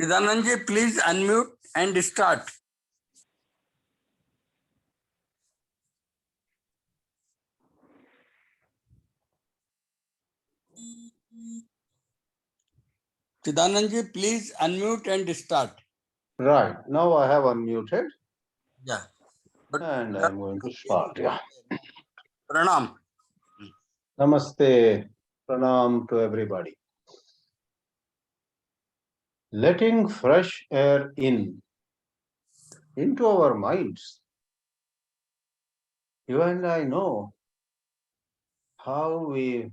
Chidanandji, please unmute and start. Chidanandji, please unmute and start. Right. Now I have unmuted. Yeah. But And I'm going to start. Yeah. Pranam. Namaste. Pranam to everybody. Letting fresh air into our minds. You and I know how we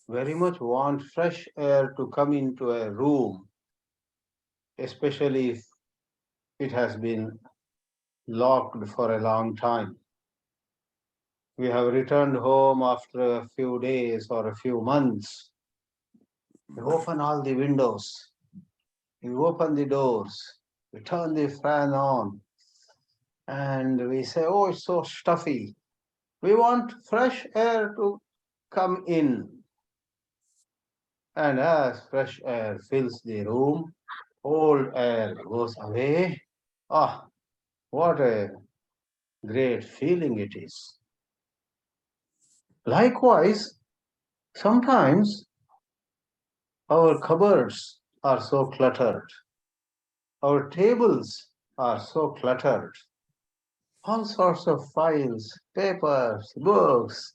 very much want fresh air to come into a room, especially if it has been locked for a long time. We have returned home after a few days or a few months. We open all the windows, we open the doors, we turn the fan on, and we say, oh, it's so stuffy. We want fresh air to come in. And as fresh air fills the room, old air goes away. Ah, what a great feeling it is. Likewise, sometimes our cupboards are so cluttered, our tables are so cluttered, all sorts of files, papers, books,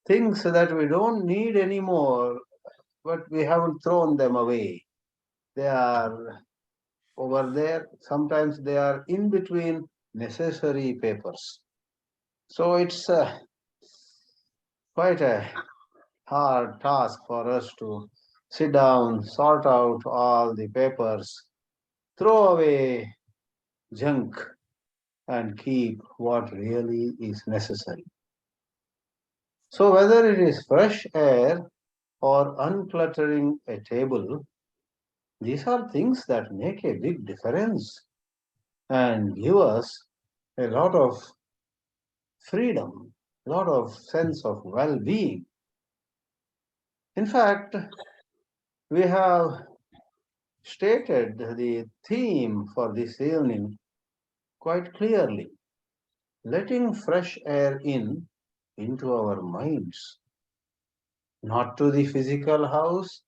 things that we don't need anymore, but we haven't thrown them away. They are over there. Sometimes they are in between necessary papers. So it's quite a hard task for us to sit down, sort out all the papers, throw away junk, and keep what really is necessary. So whether it is fresh air or uncluttering a table, these are things that make a big difference and give us a lot of freedom, a lot of sense of well-being. In fact, we have stated the theme for this evening quite clearly. Letting fresh air into our minds, not to the physical house,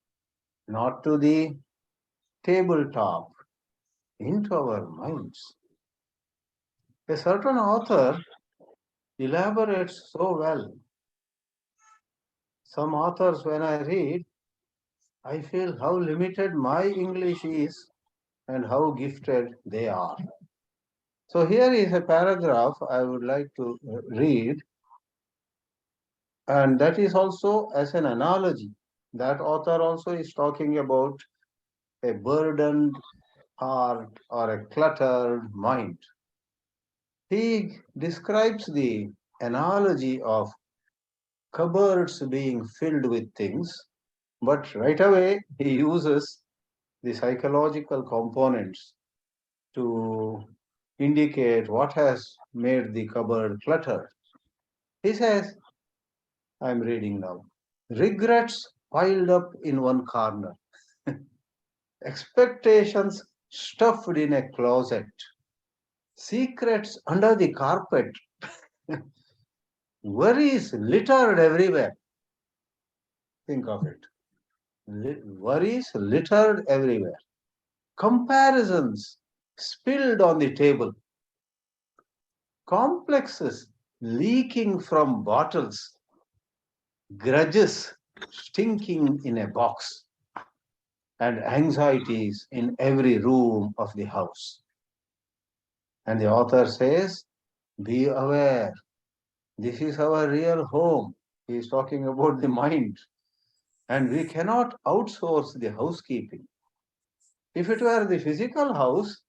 not to the tabletop, into our minds. A certain author elaborates so well. Some authors, when I read, I feel how limited my English is and how gifted they are. So here is a paragraph I would like to read, and that is also as an analogy. That author also is talking about a burdened heart or a cluttered mind. He describes the analogy of cupboards being filled with things, but right away he uses the psychological components to indicate what has made the cupboard cluttered. He says, I'm reading now, regrets piled up in one corner, expectations stuffed in a closet, secrets under the carpet, worries littered everywhere. Think of it. Worries littered everywhere. Comparisons spilled on the table. Complexes leaking from bottles. Grudges stinking in a box. And anxieties in every room of the house. And the author says, be aware. This is our real home. He is talking about the mind. And we cannot outsource the housekeeping. If it were the physical house,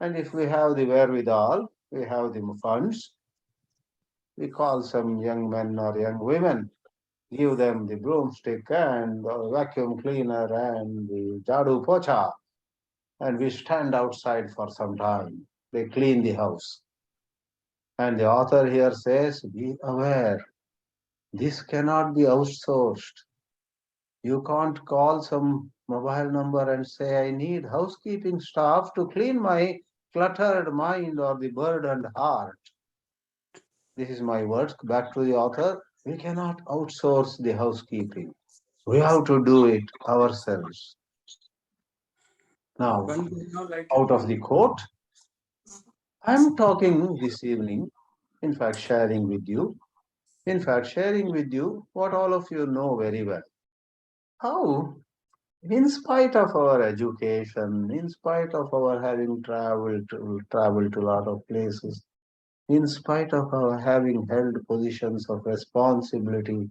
and if we have the wherewithal, we have the funds, we call some young men or young women, give them the broomstick and the vacuum cleaner and the jadu pocha, and we stand outside for some time. They clean the house. And the author here says, be aware, this cannot be outsourced. You can't call some mobile number and say, I need housekeeping staff to clean my cluttered mind or the burdened heart. This is my words. Back to the author. We cannot outsource the housekeeping. We have to do it ourselves. Now, One is now like out of the quote, I'm talking this evening, in fact, sharing with you what all of you know very well. How, in spite of our education, in spite of our having traveled to a lot of places, in spite of our having held positions of responsibility,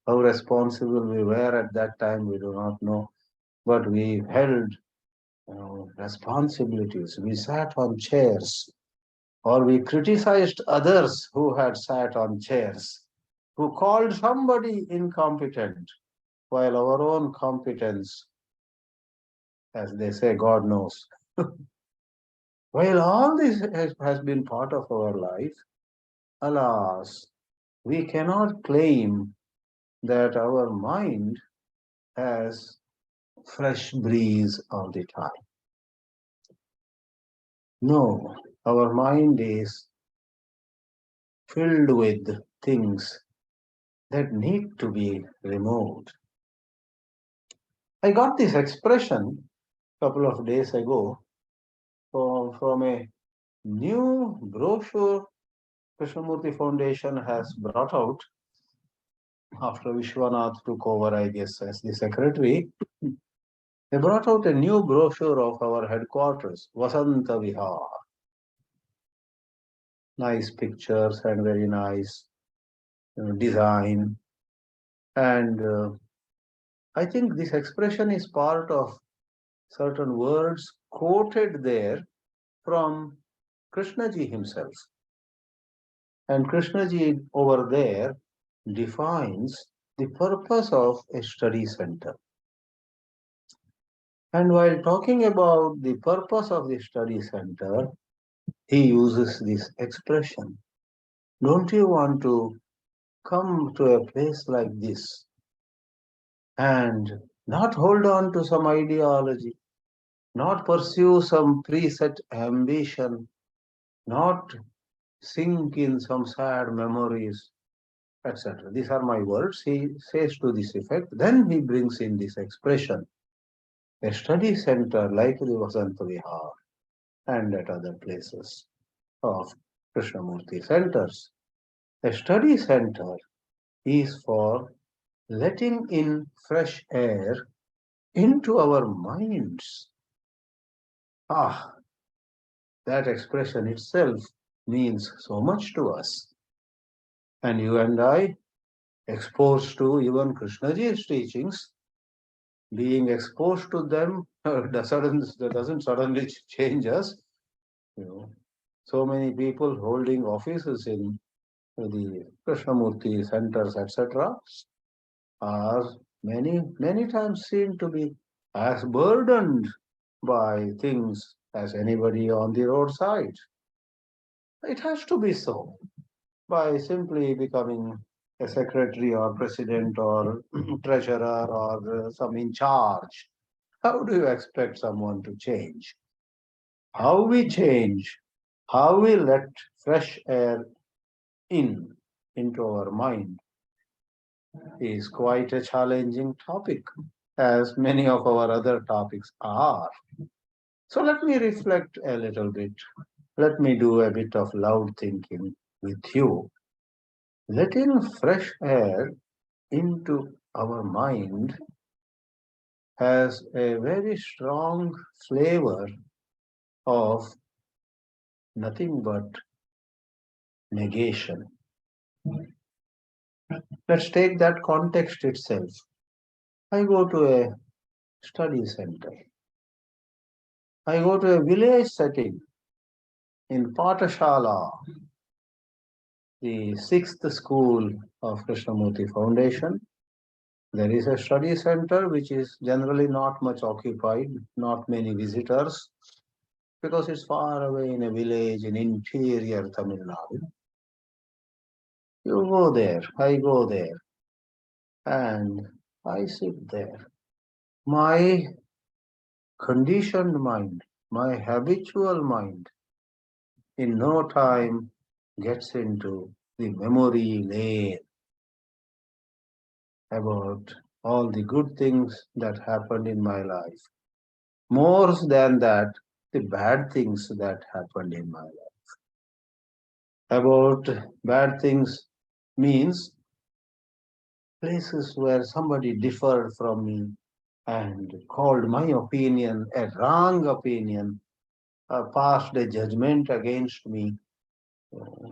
how responsible we were at that time, we do not know, but we held responsibilities. We sat on chairs, or we criticized others who had sat on chairs, who called somebody incompetent, while our own competence, as they say, God knows. While all this has been part of our life, alas, we cannot claim that our mind has fresh breeze all the time. No, our mind is filled with things that need to be removed. I got this expression a couple of days ago from a new brochure Krishnamurti Foundation has brought out after Vishwanath took over, I guess, as the secretary. They brought out a new brochure of our headquarters, Vasanta Vihar. Nice pictures and very nice design. And I think this expression is part of certain words quoted there from Krishnaji himself. And Krishnaji over there defines the purpose of a study center. And while talking about the purpose of the study center, he uses this expression. Don't you want to come to a place like this and not hold on to some ideology, not pursue some preset ambition, not sink in some sad memories, etc. These are my words. He says to this effect. Then he brings in this expression. A study center like the Vasanta Vihar and at other places of Krishnamurti centers. A study center is for letting in fresh air into our minds. Ah, that expression itself means so much to us. And you and I, exposed to even Krishnaji's teachings, being exposed to them doesn't suddenly change us. You know, so many people holding offices in the Krishnamurti centers, etc., are many times seen to be as burdened by things as anybody on the roadside. It has to be so. By simply becoming a secretary or president or treasurer or some in charge, how do you expect someone to change? How we change, how we let fresh air in into our mind is quite a challenging topic, as many of our other topics are. So let me reflect a little bit. Let me do a bit of loud thinking with you. Letting fresh air into our mind has a very strong flavor of nothing but negation. Let's take that context itself. I go to a study center. I go to a village setting in Patashala, the sixth school of Krishnamurti Foundation. There is a study center which is generally not much occupied, not many visitors, because it's far away in a village in interior Tamil Nadu. You go there, I go there, and I sit there. My conditioned mind, my habitual mind, in no time gets into the memory lane about all the good things that happened in my life. More than that, the bad things that happened in my life. About bad things means places where somebody differed from me and called my opinion a wrong opinion, passed a judgment against me, uh,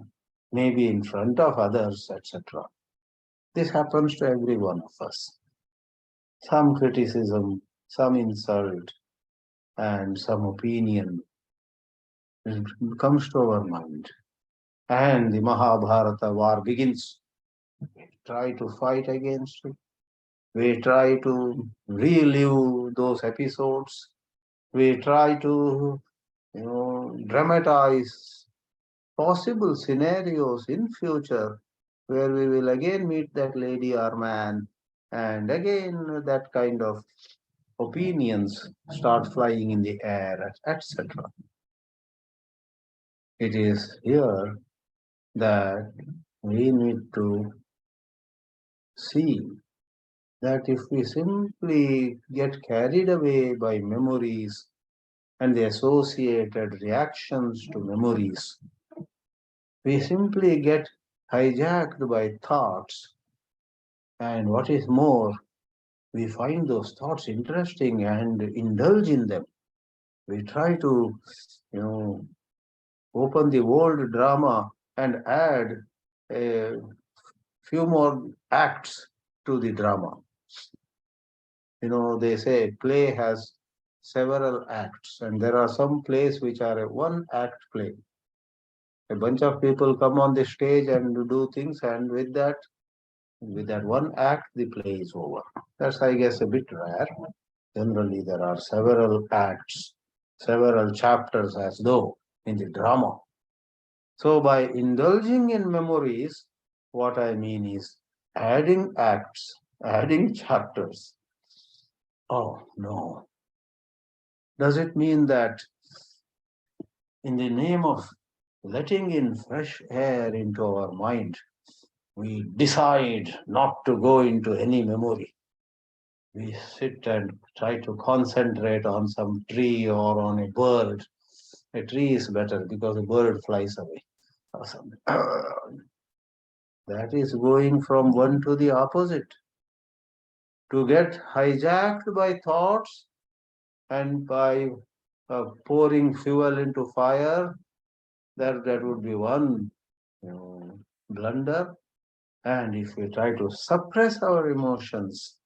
maybe in front of others, etc. This happens to every one of us. Some criticism, some insult, and some opinion comes to our mind. And the Mahabharata war begins. We try to fight against it. We try to relive those episodes. We try to, dramatize possible scenarios in future where we will again meet that lady or man, and again that kind of opinions start flying in the air, etc. It is here that we need to see that if we simply get carried away by memories and the associated reactions to memories, we simply get hijacked by thoughts, and what is more, we find those thoughts interesting and indulge in them. We try to, you know, open the world drama and add a few more acts to the drama. They say play has several acts, and there are some plays which are a one act play. A bunch of people come on the stage and do things, and with that one act, the play is over. That's, I guess, a bit rare. Generally, there are several acts, several chapters as though in the drama. So, by indulging in memories, what I mean is adding acts, adding chapters. Oh, no. Does it mean that in the name of letting in fresh air into our mind, we decide not to go into any memory? We sit and try to concentrate on some tree or on a bird. A tree is better because a bird flies away or something. That is going from one to the opposite. To get hijacked by thoughts and by pouring fuel into fire, that would be one blunder. And if we try to suppress our emotions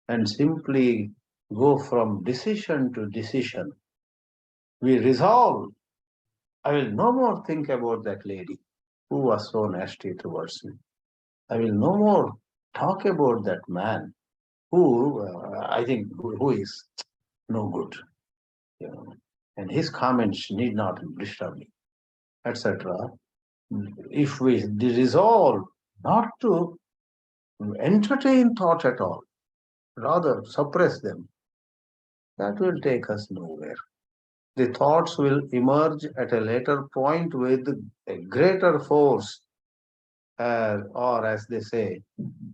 and simply go from decision to decision, we resolve, I will no more think about that lady who was so nasty towards me. I will no more talk about that man who I think who is no good, and his comments need not disturb me, etc. If we resolve not to entertain thought at all, rather suppress them, that will take us nowhere. The thoughts will emerge at a later point with a greater force, or as they say,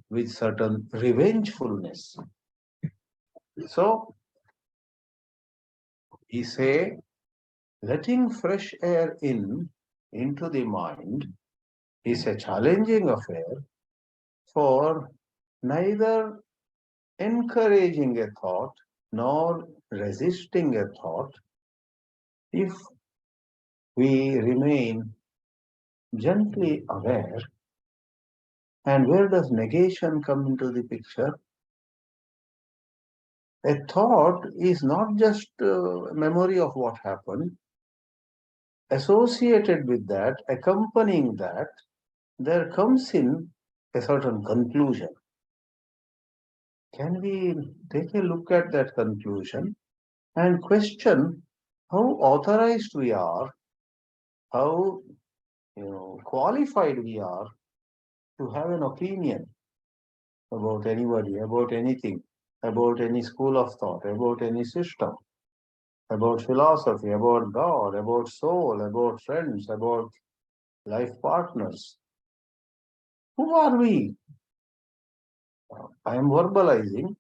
with certain revengefulness. So, he say, letting fresh air into the mind is a challenging affair, for neither encouraging a thought nor resisting a thought if we remain gently aware. And where does negation come into the picture? A thought is not just a memory of what happened. Associated with that, accompanying that, there comes in a certain conclusion. Can we take a look at that conclusion and question how authorized we are, how qualified we are to have an opinion about anybody, about anything, about any school of thought, about any system, about philosophy, about God, about soul, about friends, about life partners. Who are we? I am verbalizing,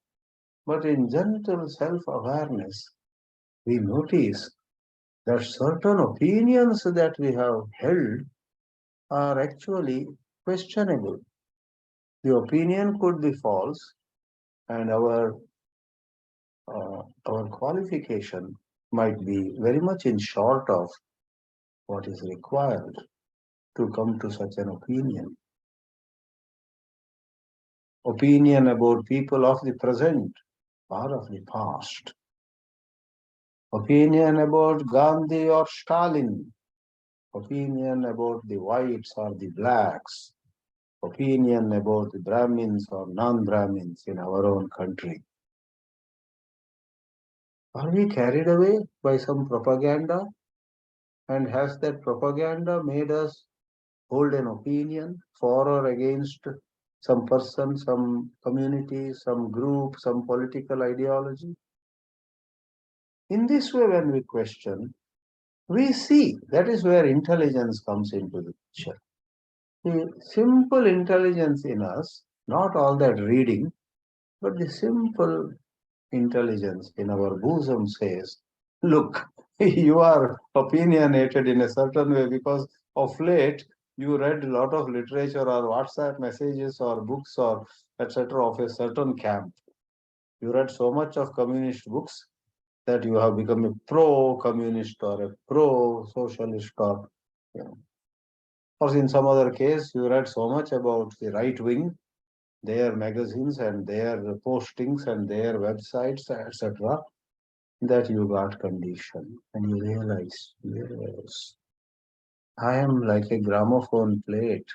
but in gentle self awareness, we notice that certain opinions that we have held are actually questionable. The opinion could be false, and our qualification might be very much in short of what is required to come to such an opinion. Opinion about people of the present or of the past. Opinion about Gandhi or Stalin. Opinion about the whites or the blacks. Opinion about the Brahmins or non-Brahmins in our own country. Are we carried away by some propaganda? And has that propaganda made us hold an opinion for or against some person, some community, some group, some political ideology? In this way, when we question, we see that is where intelligence comes into the picture. The simple intelligence in us, not all that reading, but the simple intelligence in our bosom says, look, you are opinionated in a certain way because of late you read a lot of literature or WhatsApp messages or books or etc. of a certain camp. You read so much of communist books that you have become a pro-communist or a pro-socialist or, you know, or in some other case, you read so much about the right wing, their magazines and their postings and their websites, etc., that you got conditioned and you realize, yes, I am like a gramophone plate.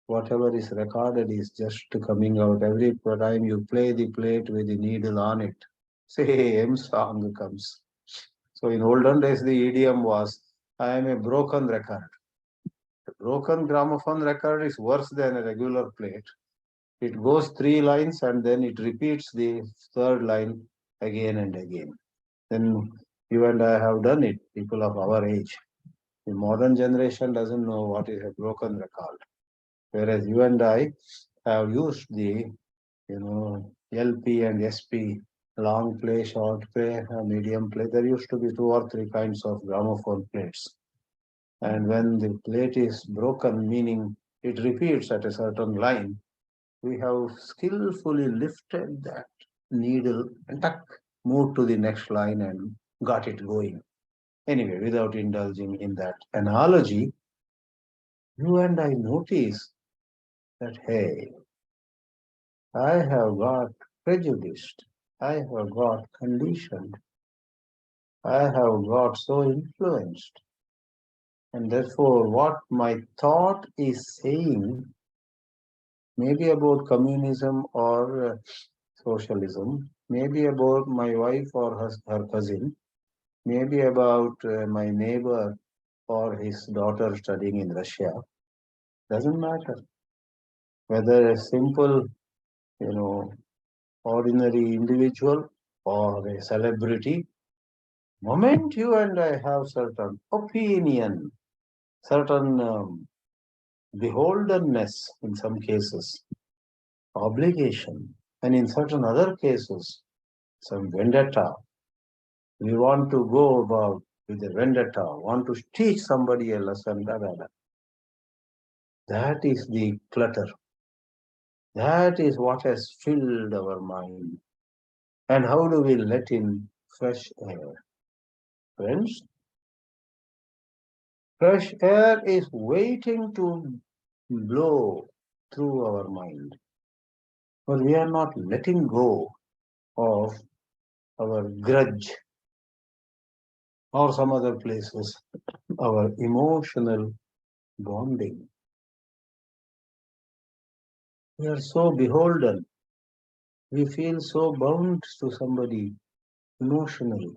Whatever is recorded is just coming out. Every time you play the plate with the needle on it, same song comes. So in olden days, the idiom was, I am a broken record. A broken gramophone record is worse than a regular plate. It goes three lines and then it repeats the third line again and again. Then you and I have done it, people of our age. The modern generation doesn't know what is a broken record. Whereas you and I have used the, LP and SP, long play, short play, medium play. There used to be two or three kinds of gramophone plates. And when the plate is broken, meaning it repeats at a certain line, we have skillfully lifted that needle and tuck, moved to the next line and got it going. Anyway, without indulging in that analogy, you and I notice that, hey, I have got prejudiced, I have got conditioned, I have got so influenced. And therefore, what my thought is saying, maybe about communism or socialism, maybe about my wife or her cousin, maybe about my neighbor or his daughter studying in Russia, doesn't matter. Whether a simple, ordinary individual or a celebrity, moment you and I have certain opinion, certain beholdenness in some cases, obligation, and in certain other cases, some vendetta. We want to go about with a vendetta, want to teach somebody a lesson, da, da, da. That is the clutter. That is what has filled our mind. And how do we let in fresh air? Friends, fresh air is waiting to blow through our mind. But we are not letting go of our grudge or some other places, our emotional bonding. We are so beholden. We feel so bound to somebody emotionally.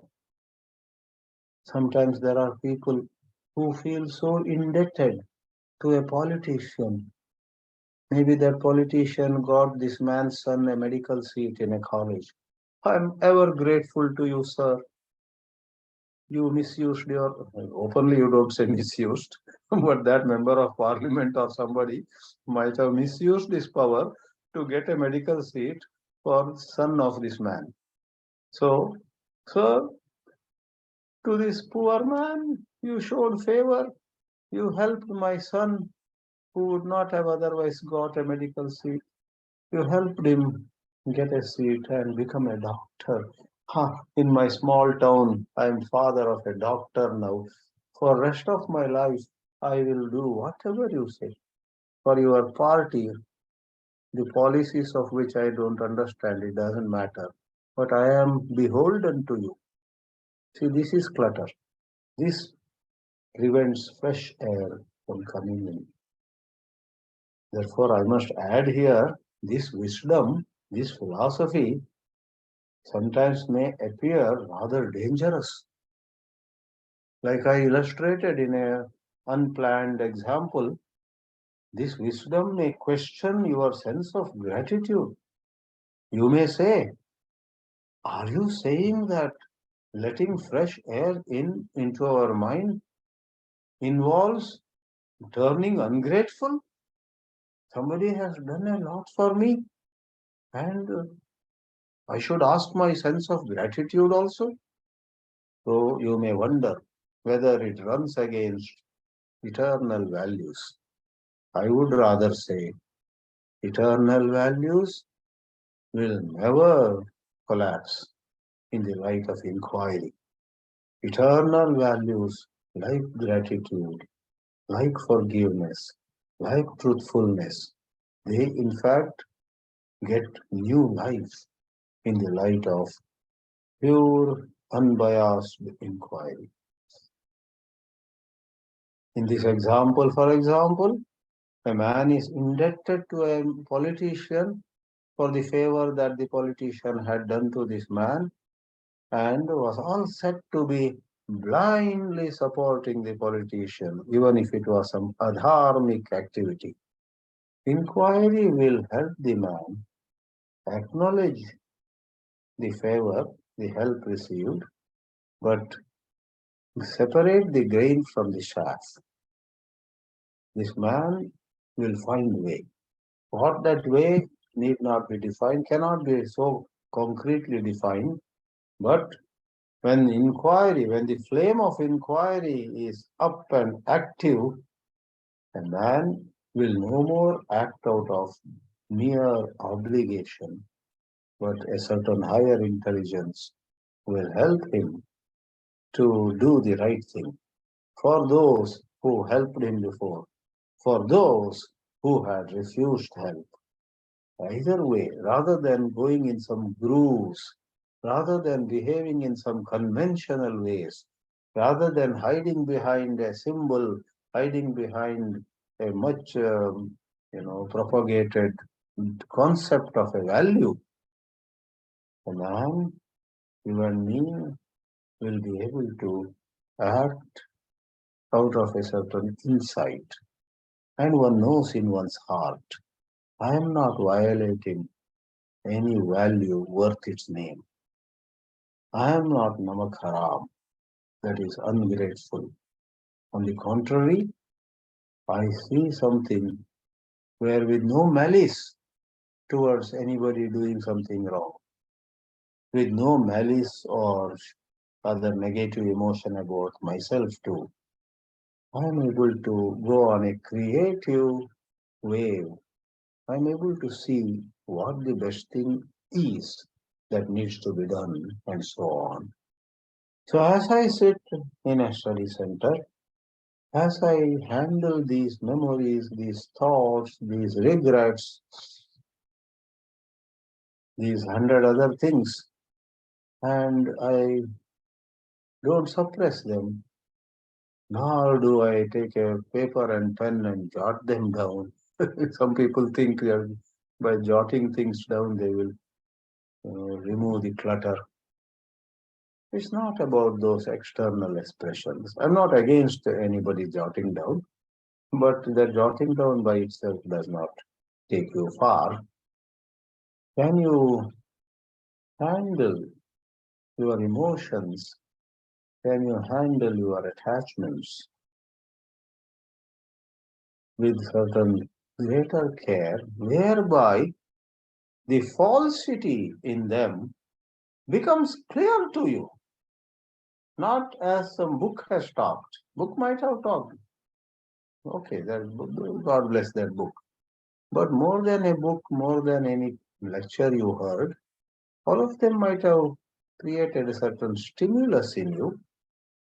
Sometimes there are people who feel so indebted to a politician. Maybe that politician got this man's son a medical seat in a college. I'm ever grateful to you, sir. You misused your, openly you don't say misused, but that member of parliament or somebody might have misused his power to get a medical seat for son of this man. So, sir, to this poor man, you showed favor. You helped my son who would not have otherwise got a medical seat. You helped him get a seat and become a doctor. In my small town, I am father of a doctor now. For rest of my life, I will do whatever you say. For your party, the policies of which I don't understand, it doesn't matter. But I am beholden to you. See, this is clutter. This prevents fresh air from coming in. Therefore, I must add here this wisdom, this philosophy sometimes may appear rather dangerous. Like I illustrated in a unplanned example, this wisdom may question your sense of gratitude. You may say, are you saying that letting fresh air in into our mind involves turning ungrateful? Somebody has done a lot for me, and I should ask my sense of gratitude also. So you may wonder whether it runs against eternal values. I would rather say eternal values will never collapse in the light of inquiry. Eternal values like gratitude, like forgiveness, like truthfulness, they in fact get new life in the light of pure, unbiased inquiry. In this example, for example, a man is indebted to a politician for the favor that the politician had done to this man and was all set to be blindly supporting the politician, even if it was some adharmic activity. Inquiry will help the man acknowledge the favor, the help received, but separate the grain from the chaff. This man will find a way. What that way need not be defined, cannot be so concretely defined, but when the flame of inquiry is up and active, a man will no more act out of mere obligation, but a certain higher intelligence will help him to do the right thing for those who helped him before, for those who had refused help. Either way, rather than going in some grooves, rather than behaving in some conventional ways, rather than hiding behind a symbol, hiding behind a much propagated concept of a value, a man, you and me, will be able to act out of a certain insight. And one knows in one's heart, I am not violating any value worth its name. I am not namak haram, that is ungrateful. On the contrary, I see something where with no malice towards anybody doing something wrong, with no malice or other negative emotion about myself too, I am able to go on a creative wave. I am able to see what the best thing is that needs to be done and so on. So as I sit in a study center, as I handle these memories, these thoughts, these regrets, these hundred other things, and I don't suppress them, nor do I take a paper and pen and jot them down. Some people think that by jotting things down they will remove the clutter. It's not about those external expressions. I'm not against anybody jotting down, but the jotting down by itself does not take you far. Can you handle your emotions? Can you handle your attachments with certain greater care, whereby the falsity in them becomes clear to you, not as some book has talked. Book might have talked. Okay, God bless that book. But more than a book, more than any lecture you heard, all of them might have created a certain stimulus in you.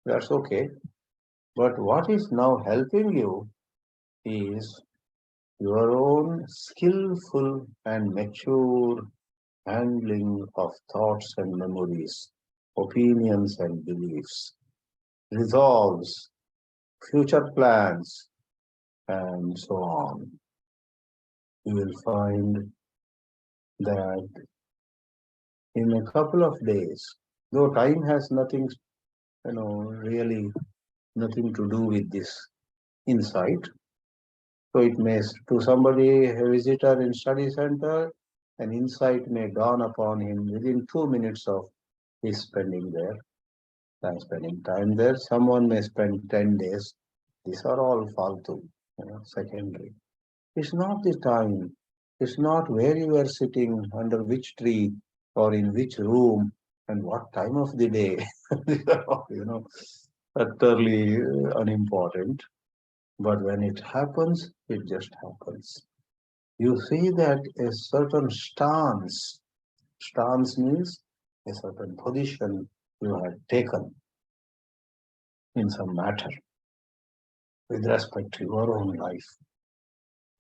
That's okay. But what is now helping you is your own skillful and mature handling of thoughts and memories, opinions and beliefs, resolves, future plans, and so on. You will find that in a couple of days, though time has nothing, really nothing to do with this insight. So it may, to somebody, a visitor in study center, an insight may dawn upon him within 2 minutes of his spending there. And spending time there. Someone may spend 10 days. These are all faltu, secondary. It's not the time. It's not where you are sitting, under which tree, or in which room, and what time of the day. These are all, utterly unimportant. But when it happens, it just happens. You see that a certain stance means a certain position you have taken in some matter with respect to your own life.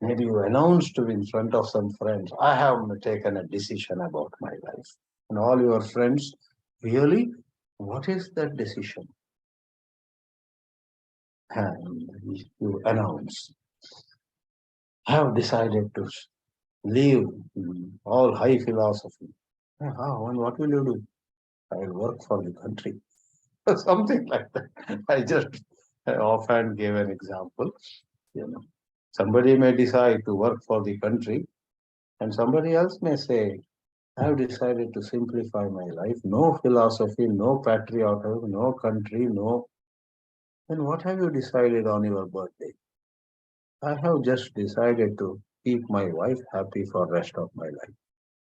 Maybe you announced in front of some friends, I have taken a decision about my life. And all your friends, really? What is that decision? And you announce, I have decided to leave all high philosophy. How and what will you do? I will work for the country. Something like that. I just offhand gave an example. You know, somebody may decide to work for the country, and somebody else may say, I have decided to simplify my life. No philosophy, no patriotism, no country, no. Then what have you decided on your birthday? I have just decided to keep my wife happy for rest of my life.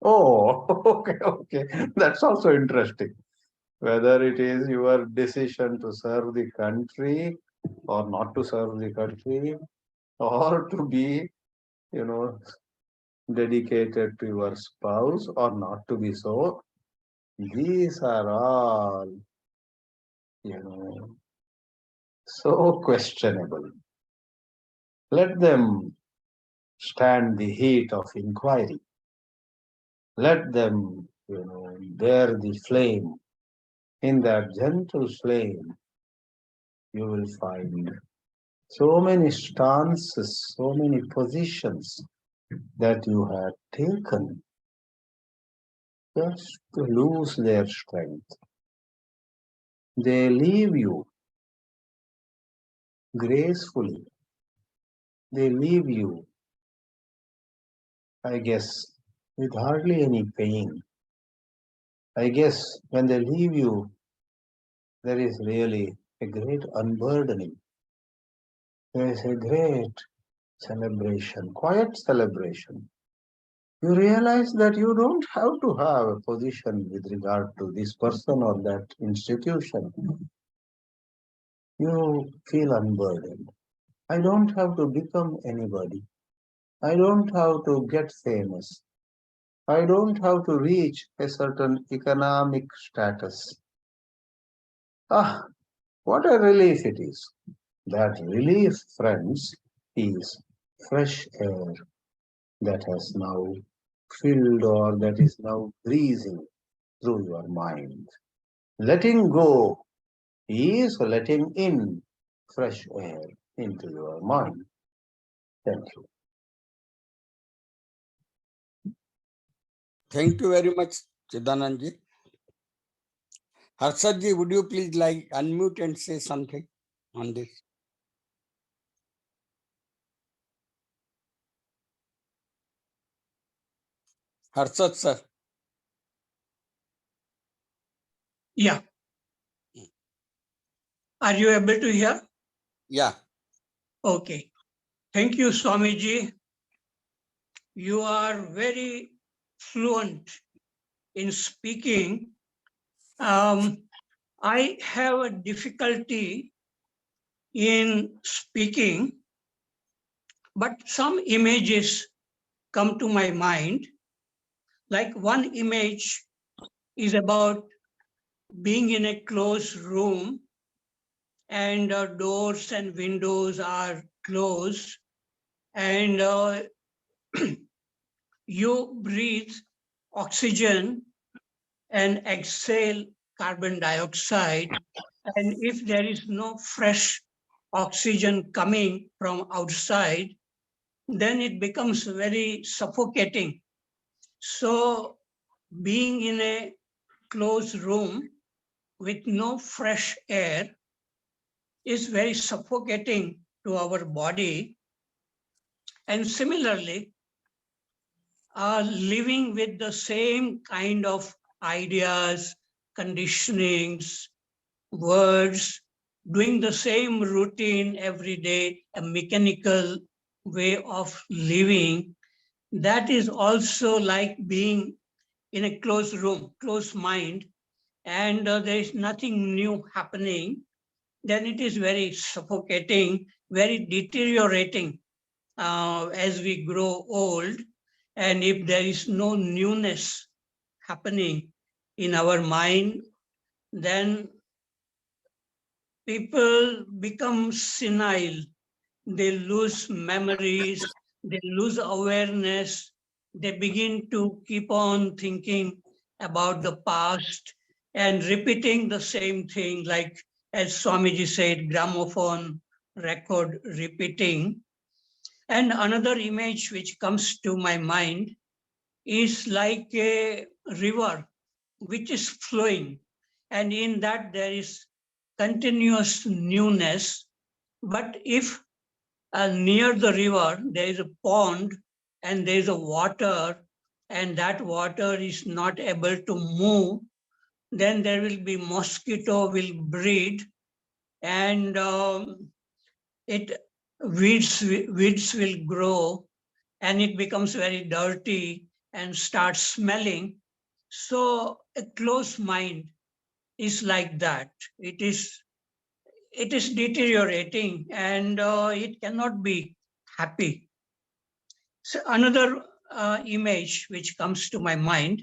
Oh, okay, okay. That's also interesting. Whether it is your decision to serve the country or not to serve the country, or to be, you know, dedicated to your spouse or not to be so, these are all, you know, so questionable. Let them stand the heat of inquiry. Let them, bear the flame. In that gentle flame, you will find so many stances, so many positions that you have taken just to lose their strength. They leave you gracefully. They leave you, I guess, with hardly any pain. I guess when they leave you, there is really a great unburdening. There is a great celebration, quiet celebration. You realize that you don't have to have a position with regard to this person or that institution. You feel unburdened. I don't have to become anybody. I don't have to get famous. I don't have to reach a certain economic status. Ah, what a relief it is. That relief, friends, is fresh air that has now filled or that is now breezing through your mind. Letting go is letting in fresh air into your mind. Thank you. Thank you very much, Chidanandji. Harshadji, would you please unmute and say something on this? Harshad sir. Yeah. Are you able to hear? Yeah. Okay. Thank you, Swamiji. You are very fluent in speaking. I have a difficulty in speaking, but some images come to my mind. Like one image is about being in a closed room and doors and windows are closed and you breathe oxygen and exhale carbon dioxide. And if there is no fresh oxygen coming from outside, then it becomes very suffocating. So, being in a closed room with no fresh air is very suffocating to our body. And similarly, living with the same kind of ideas, conditionings, words, doing the same routine every day, a mechanical way of living, that is also like being in a closed room, closed mind, and there is nothing new happening, then it is very suffocating, very deteriorating as we grow old. And if there is no newness happening in our mind, then people become senile. They lose memories, they lose awareness, they begin to keep on thinking about the past and repeating the same thing, like as Swamiji said, gramophone record repeating. And another image which comes to my mind is like a river which is flowing, and in that there is continuous newness. But if near the river there is a pond and there is a water, and that water is not able to move, then there will be mosquito will breed, and it weeds will grow, and it becomes very dirty and starts smelling. So a closed mind is like that. It is deteriorating, and it cannot be happy. So another image which comes to my mind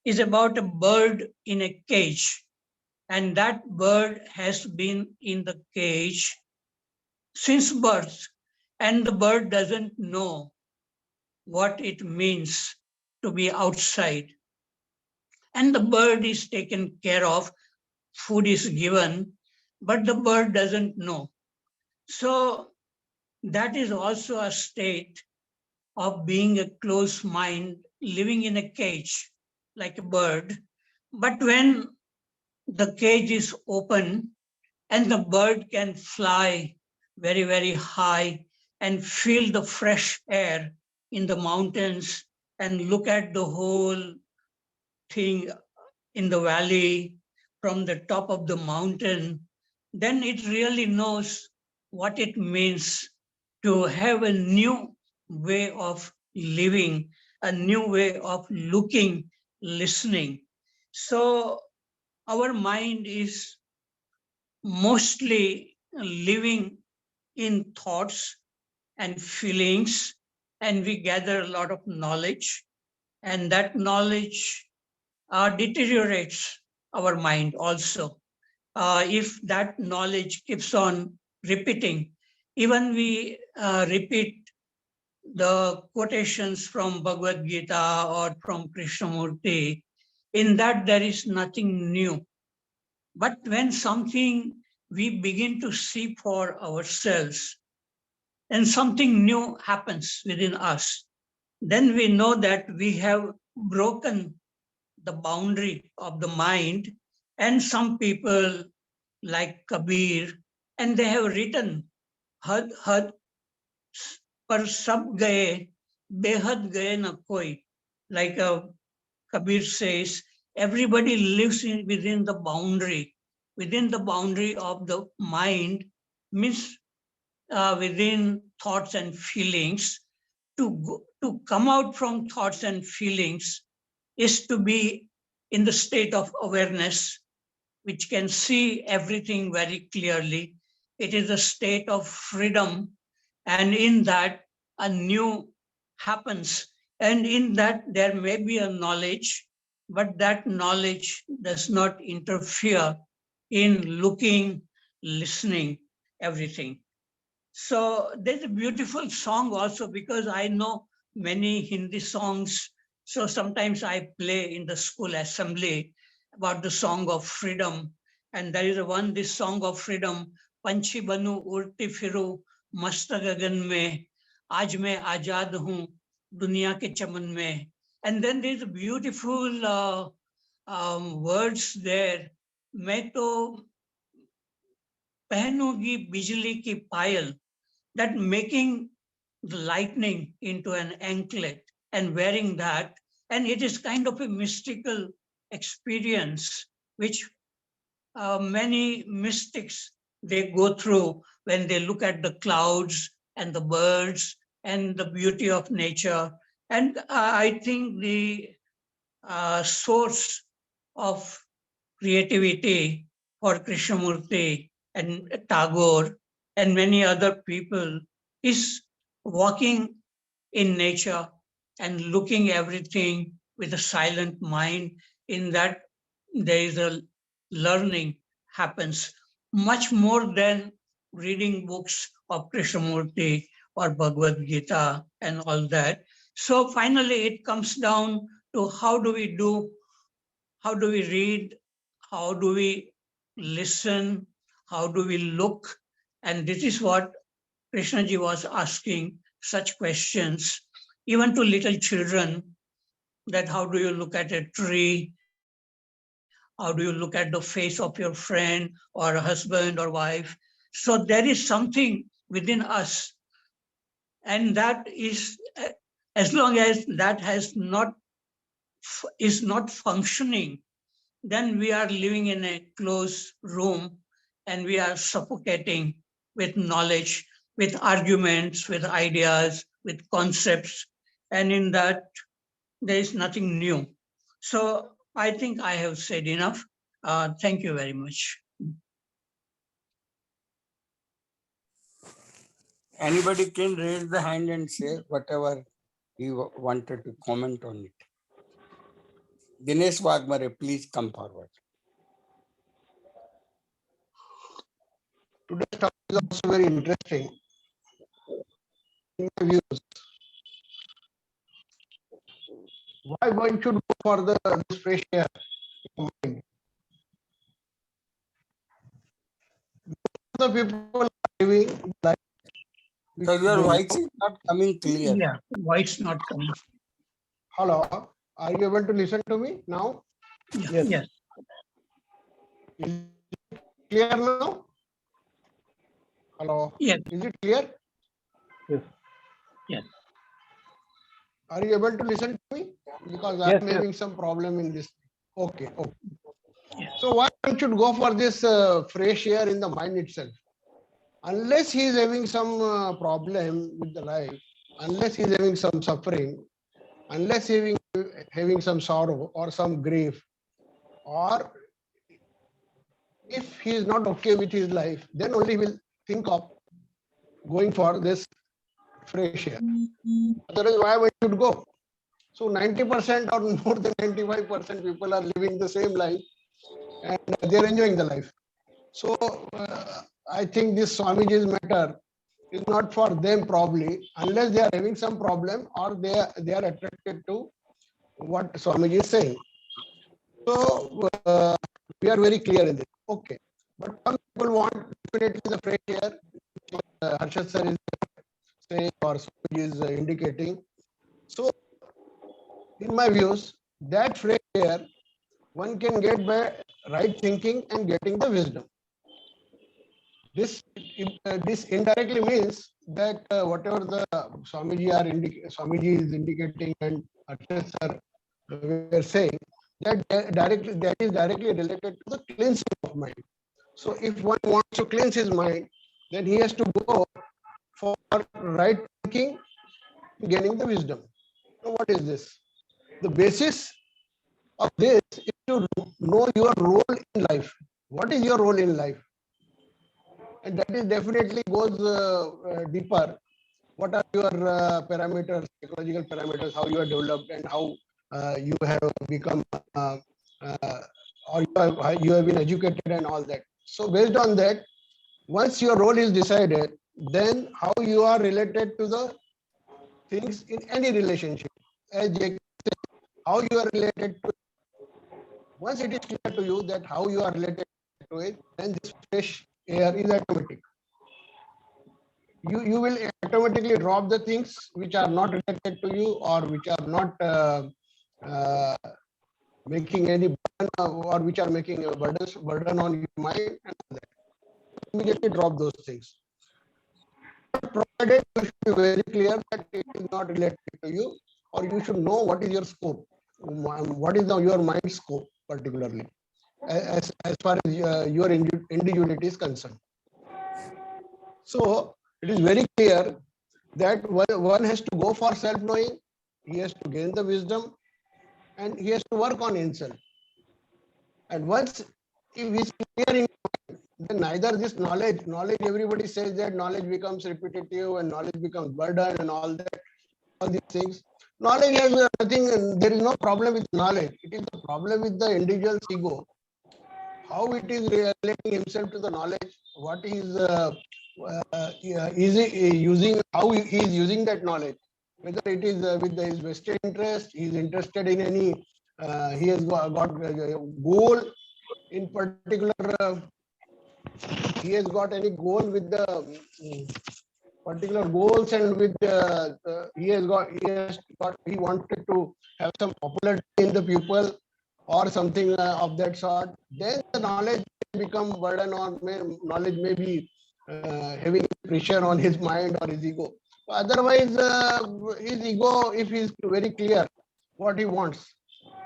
is about a bird in a cage, and that bird has been in the cage since birth, and the bird doesn't know what it means to be outside. And the bird is taken care of, food is given, but the bird doesn't know. So that is also a state of being a closed mind, living in a cage like a bird. But when the cage is open and the bird can fly very, very high and feel the fresh air in the mountains and look at the whole thing in the valley from the top of the mountain, then it really knows what it means to have a new way of living, a new way of looking, listening. So our mind is mostly living in thoughts and feelings, and we gather a lot of knowledge, and that knowledge deteriorates our mind also. If that knowledge keeps on repeating, even we repeat the quotations from Bhagavad Gita or from Krishnamurti, in that there is nothing new. But when something we begin to see for ourselves and something new happens within us, then we know that we have broken the boundary of the mind. And some people like Kabir, and they have written had had par sab gaye behad gaye na koi, like Kabir says, everybody lives within the boundary of the mind, means within thoughts and feelings. To come out from thoughts and feelings is to be in the state of awareness, which can see everything very clearly. It is a state of freedom, and in that a new happens. And in that there may be a knowledge, but that knowledge does not interfere in looking, listening, everything. So there's a beautiful song also, because I know many Hindi songs. So sometimes I play in the school assembly about the song of freedom. And there is this song of freedom, Panchi banu urti firu mast gagan mein, aaj main आजाद हूँ दुनिया के चमन में. And then there's a beautiful words there. मैं तो पहनूंगी बिजली की पायल, that making the lightning into an anklet and wearing that. And it is kind of a mystical experience, which many mystics, they go through when they look at the clouds and the birds and the beauty of nature. And I think the source of creativity for Krishnamurti and Tagore and many other people is walking in nature and looking everything with a silent mind. In that there is a learning happens much more than reading books of Krishnamurti or Bhagavad Gita and all that. So finally it comes down to how do we read, how do we listen, how do we look? And this is what Krishnaji was asking such questions, even to little children, that how do you look at a tree? How do you look at the face of your friend or a husband or wife? So there is something within us, and that is, as long as that is not functioning, then we are living in a closed room and we are suffocating with knowledge, with arguments, with ideas, with concepts. And in that, there is nothing new. So I think I have said enough. Thank you very much. Anybody can raise the hand and say whatever he wanted to comment on it. Dinesh Waghmare, please come forward. Today's topic is also very interesting. In my views, why one should go for this fresh air? The people are living life. So your voice is not coming clear. Yeah, voice not coming. Hello, are you able to listen to me now? Yeah, yes. Is it clear now? Hello. Yes. Is it clear? Yes. Yes. Are you able to listen to me? Because Yes, I'm having some problem in this. Okay. Yes. So why one should go for this fresh air in the mind itself? Unless he is having some problem with the life, unless he is having some suffering, unless having some sorrow or some grief, or if he is not okay with his life, then only he will think of going for this fresh air. Otherwise, why we should go? So 90% or more than 95% people are living the same life and they are enjoying the life. So I think this Swamiji's matter is not for them probably, unless they are having some problem or they are attracted to what Swamiji is saying. So we are very clear in this. Okay. But some people want definitely the fresh air. Harshad sir is saying or Swamiji is indicating. So in my views, that fresh air one can get by right thinking and getting the wisdom. This indirectly means that whatever the Swamiji is indicating and Harshad sir were saying, that is directly related to the cleansing of mind. So if one wants to cleanse his mind, then he has to go for right thinking, gaining the wisdom. Now, what is this? The basis of this is to know your role in life. What is your role in life? And that is definitely goes deeper. What are your parameters, psychological parameters, how you are developed and how you have become uh, or you have been educated and all that. So based on that, once your role is decided, then how you are related to the things in any relationship. As JK said, how you are related to, once it is clear to you that how you are related to it, then this fresh air is automatic. You will automatically drop the things which are not related to you or which are not uh, making any burden or which are making a burden on your mind and all that. Immediately drop those things. Provided you should be very clear that it is not related to you, or you should know what is your scope, what is your mind scope particularly, as far as your individuality is concerned. So it is very clear that one has to go for self-knowing, he has to gain the wisdom, and he has to work on himself. And once if he is clear in mind, then neither this knowledge, everybody says that knowledge becomes repetitive and knowledge becomes burden and all that, all these things. Knowledge has nothing, there is no problem with knowledge. It is the problem with the individual's ego, how it is relating himself to the knowledge, what is he using, how he is using that knowledge, whether it is with his vested interest, he is interested in any, he has got a goal in particular, he has got any goal with the particular goals and with he wanted to have some popularity in the people or something of that sort, then the knowledge may become burden or knowledge may be having pressure on his mind or his ego. Otherwise, his ego, if he is very clear what he wants,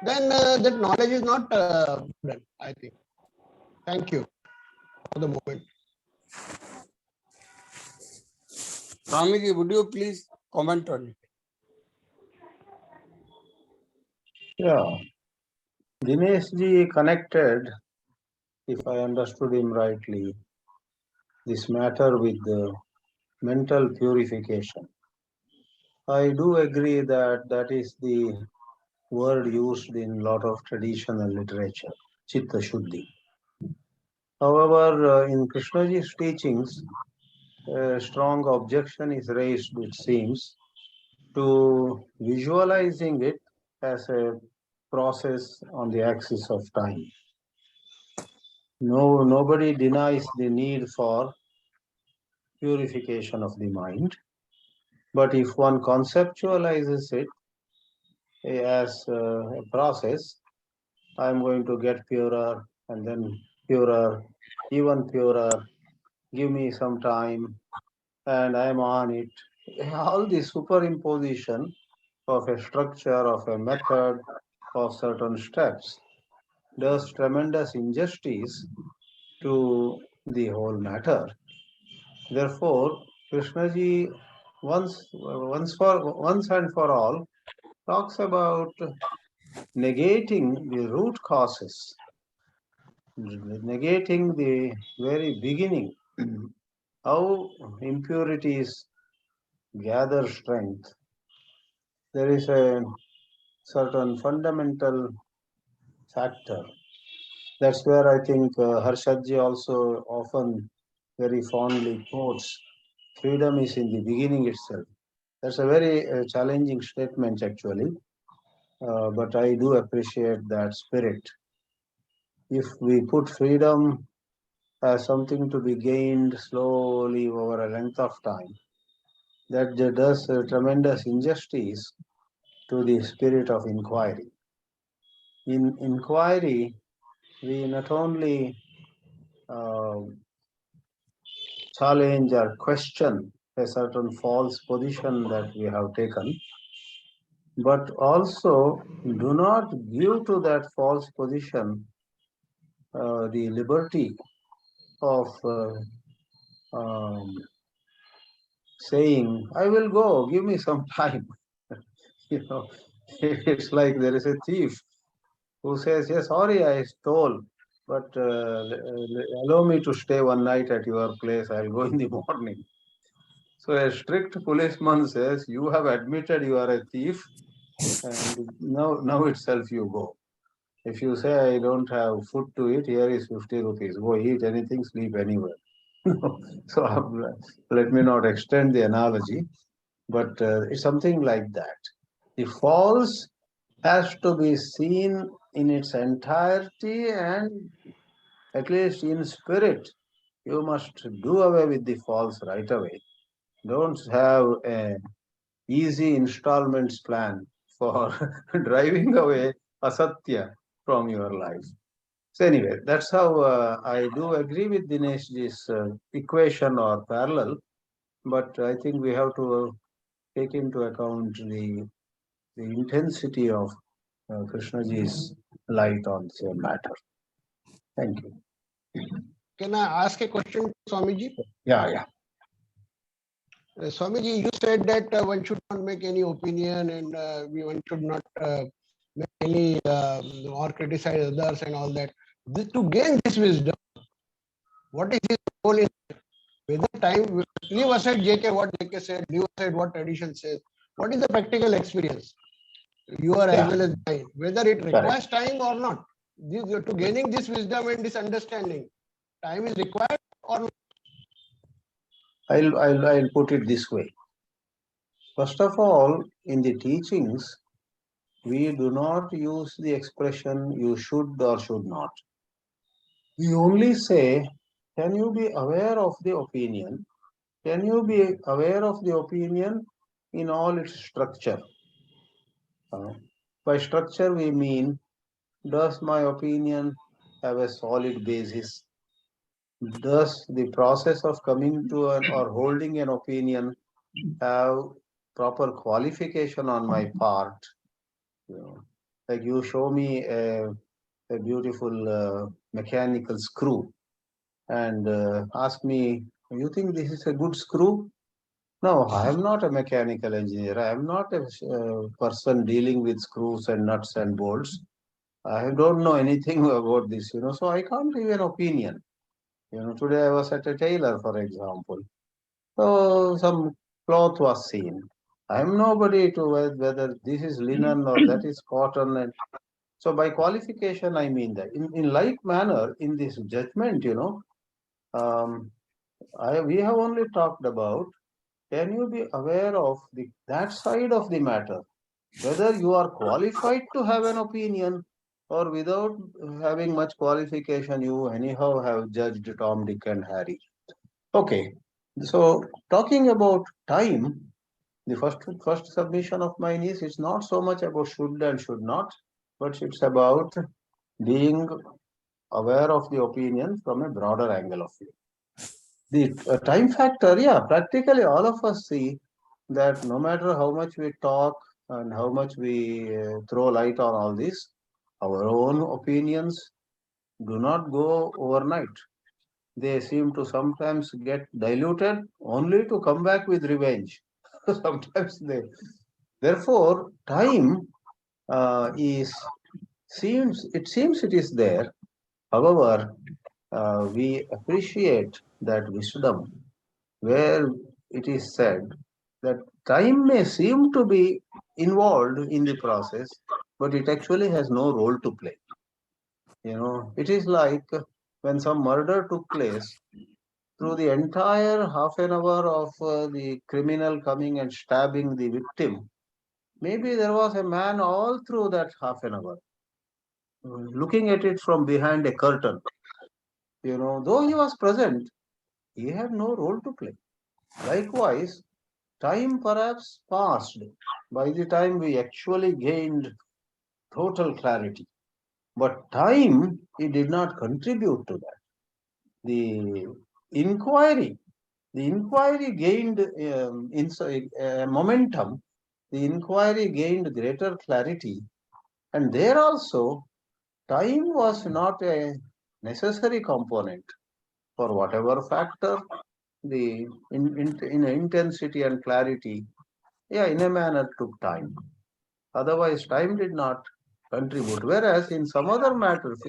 then that knowledge is not burden, I think. Thank you for the moment. Swamiji, would you please comment on it? Yeah, Dinesh ji connected, if I understood him rightly, this matter with the mental purification. I do agree that that is the word used in a lot of traditional literature, Chitta Shuddhi. However, in Krishnaji's teachings, a strong objection is raised, it seems, to visualizing it as a process on the axis of time. No, nobody denies the need for purification of the mind, but if one conceptualizes it as a process, I'm going to get purer and then purer, even purer, give me some time, and I'm on it. All the superimposition of a structure, of a method, of certain steps does tremendous injustice to the whole matter. Therefore, Krishnaji once and for all talks about negating the root causes, negating the very beginning, how impurities gather strength. There is a certain fundamental factor. That's where I think Harshadji also often very fondly quotes, freedom is in the beginning itself. That's a very challenging statement actually, but I do appreciate that spirit. If we put freedom as something to be gained slowly over a length of time, that does tremendous injustice to the spirit of inquiry. In inquiry, we not only uh, challenge or question a certain false position that we have taken, but also do not give to that false position the liberty of um, saying, I will go, give me some time. You know, it's like there is a thief who says, yes, sorry, I stole, but allow me to stay one night at your place. I'll go in the morning. So a strict policeman says, you have admitted you are a thief, and now itself you go. If you say, I don't have food to eat, here is 50 rupees. Go eat anything, sleep anywhere. So let me not extend the analogy, but it's something like that. The false has to be seen in its entirety, and at least in spirit. You must do away with the false right away. Don't have a easy installments plan for driving away asatya from your life. So anyway, that's how I do agree with Dineshji's equation or parallel, but I think we have to take into account the intensity of Krishnaji's light on the same matter. Thank you. Can I ask a question to Swamiji? Yeah. Swamiji, you said that one should not make any opinion and one should not make any or criticize others and all that. To gain this wisdom, what is his role in whether time? Leave aside JK what JK said, leave aside what tradition says. What is the practical experience? Your as well as mine, whether it requires time or not. To gaining this wisdom and this understanding, time is required or not? I'll put it this way. First of all, in the teachings, we do not use the expression you should or should not. We only say, can you be aware of the opinion? Can you be aware of the opinion in all its structure? By structure, we mean, does my opinion have a solid basis? Does the process of coming to an or holding an opinion have proper qualification on my part? You know, like you show me a beautiful mechanical screw and ask me, you think this is a good screw? No, I am not a mechanical engineer. I am not a person dealing with screws and nuts and bolts. I don't know anything about this, so I can't give an opinion. Today I was at a tailor, for example. So some cloth was seen. I am nobody to whether this is linen or that is cotton. And so by qualification, I mean that. In like manner, in this judgment, um, we have only talked about, can you be aware of that side of the matter? Whether you are qualified to have an opinion or without having much qualification, you anyhow have judged Tom, Dick, and Harry. Okay, so talking about time, the first submission of mine is it's not so much about should and should not, but it's about being aware of the opinion from a broader angle of view. The time factor, yeah, practically all of us see that no matter how much we talk and how much we throw light on all this, our own opinions do not go overnight. They seem to sometimes get diluted only to come back with revenge. Sometimes therefore, time seems it is there. However, we appreciate that wisdom where it is said that time may seem to be involved in the process, but it actually has no role to play. It is like when some murder took place, through the entire half an hour of the criminal coming and stabbing the victim, maybe there was a man all through that half an hour, looking at it from behind a curtain. Though he was present, he had no role to play. Likewise, time perhaps passed by the time we actually gained total clarity. But time, it did not contribute to that. The inquiry, the inquiry gained momentum the inquiry gained greater clarity, and there also time was not a necessary component for whatever factor the in intensity and clarity, yeah, in a manner took time. Otherwise, time did not contribute. Whereas in some other matters,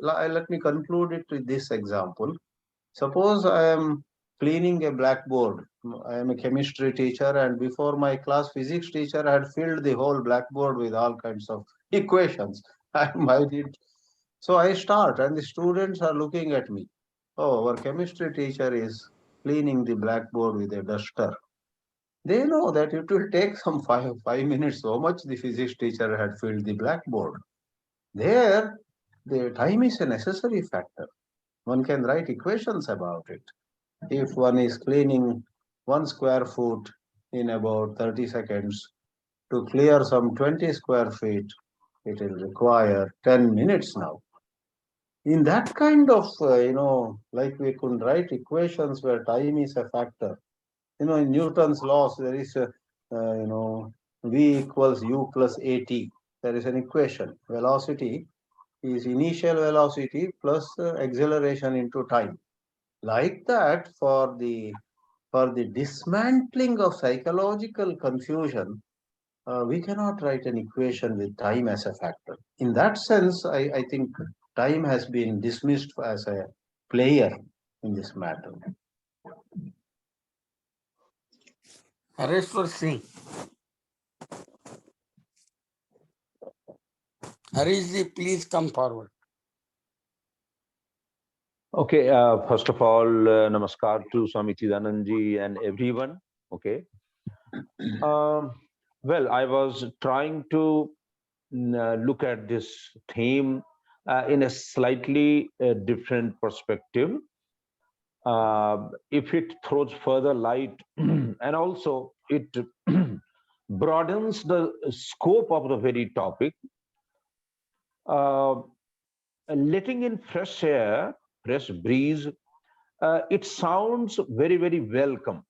let me conclude it with this example. Suppose I am cleaning a blackboard. I am a chemistry teacher, and before my class, physics teacher had filled the whole blackboard with all kinds of equations. I did. So I start, and the students are looking at me. Oh, our chemistry teacher is cleaning the blackboard with a duster. They know that it will take some five minutes. So much the physics teacher had filled the blackboard. There, the time is a necessary factor. One can write equations about it. If one is cleaning 1 square foot in about 30 seconds, to clear some 20 square feet, it will require 10 minutes now. In that kind of, like we could write equations where time is a factor. In Newton's laws, there is V equals U plus AT. There is an equation. Velocity is initial velocity plus acceleration into time. Like that, for the dismantling of psychological confusion, we cannot write an equation with time as a factor. In that sense, I think time has been dismissed as a player in this matter. Hareshwar Singh. Harishji, please come forward. Okay, first of all, namaskar to Swami Chidanandji and everyone. Okay. Well, I was trying to look at this theme in a slightly different perspective. If it throws further light and also it broadens the scope of the very topic, letting in fresh air, fresh breeze, it sounds very, very welcome.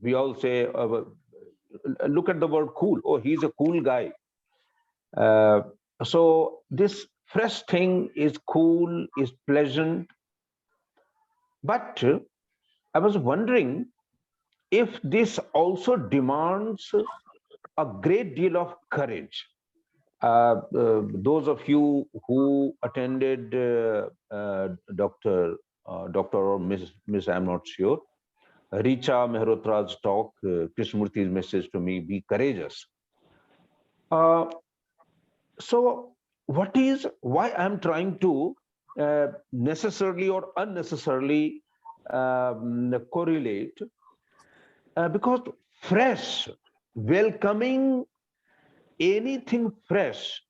We all say, look at the word cool. Oh, he's a cool guy. So this fresh thing is cool, is pleasant. But I was wondering if this also demands a great deal of courage. Those of you who attended Dr. or Miss, I'm not sure, Richa Mehrotra's talk, Krishnamurti's message to me, be courageous. So why I'm trying to necessarily or unnecessarily correlate, because fresh, welcoming anything fresh,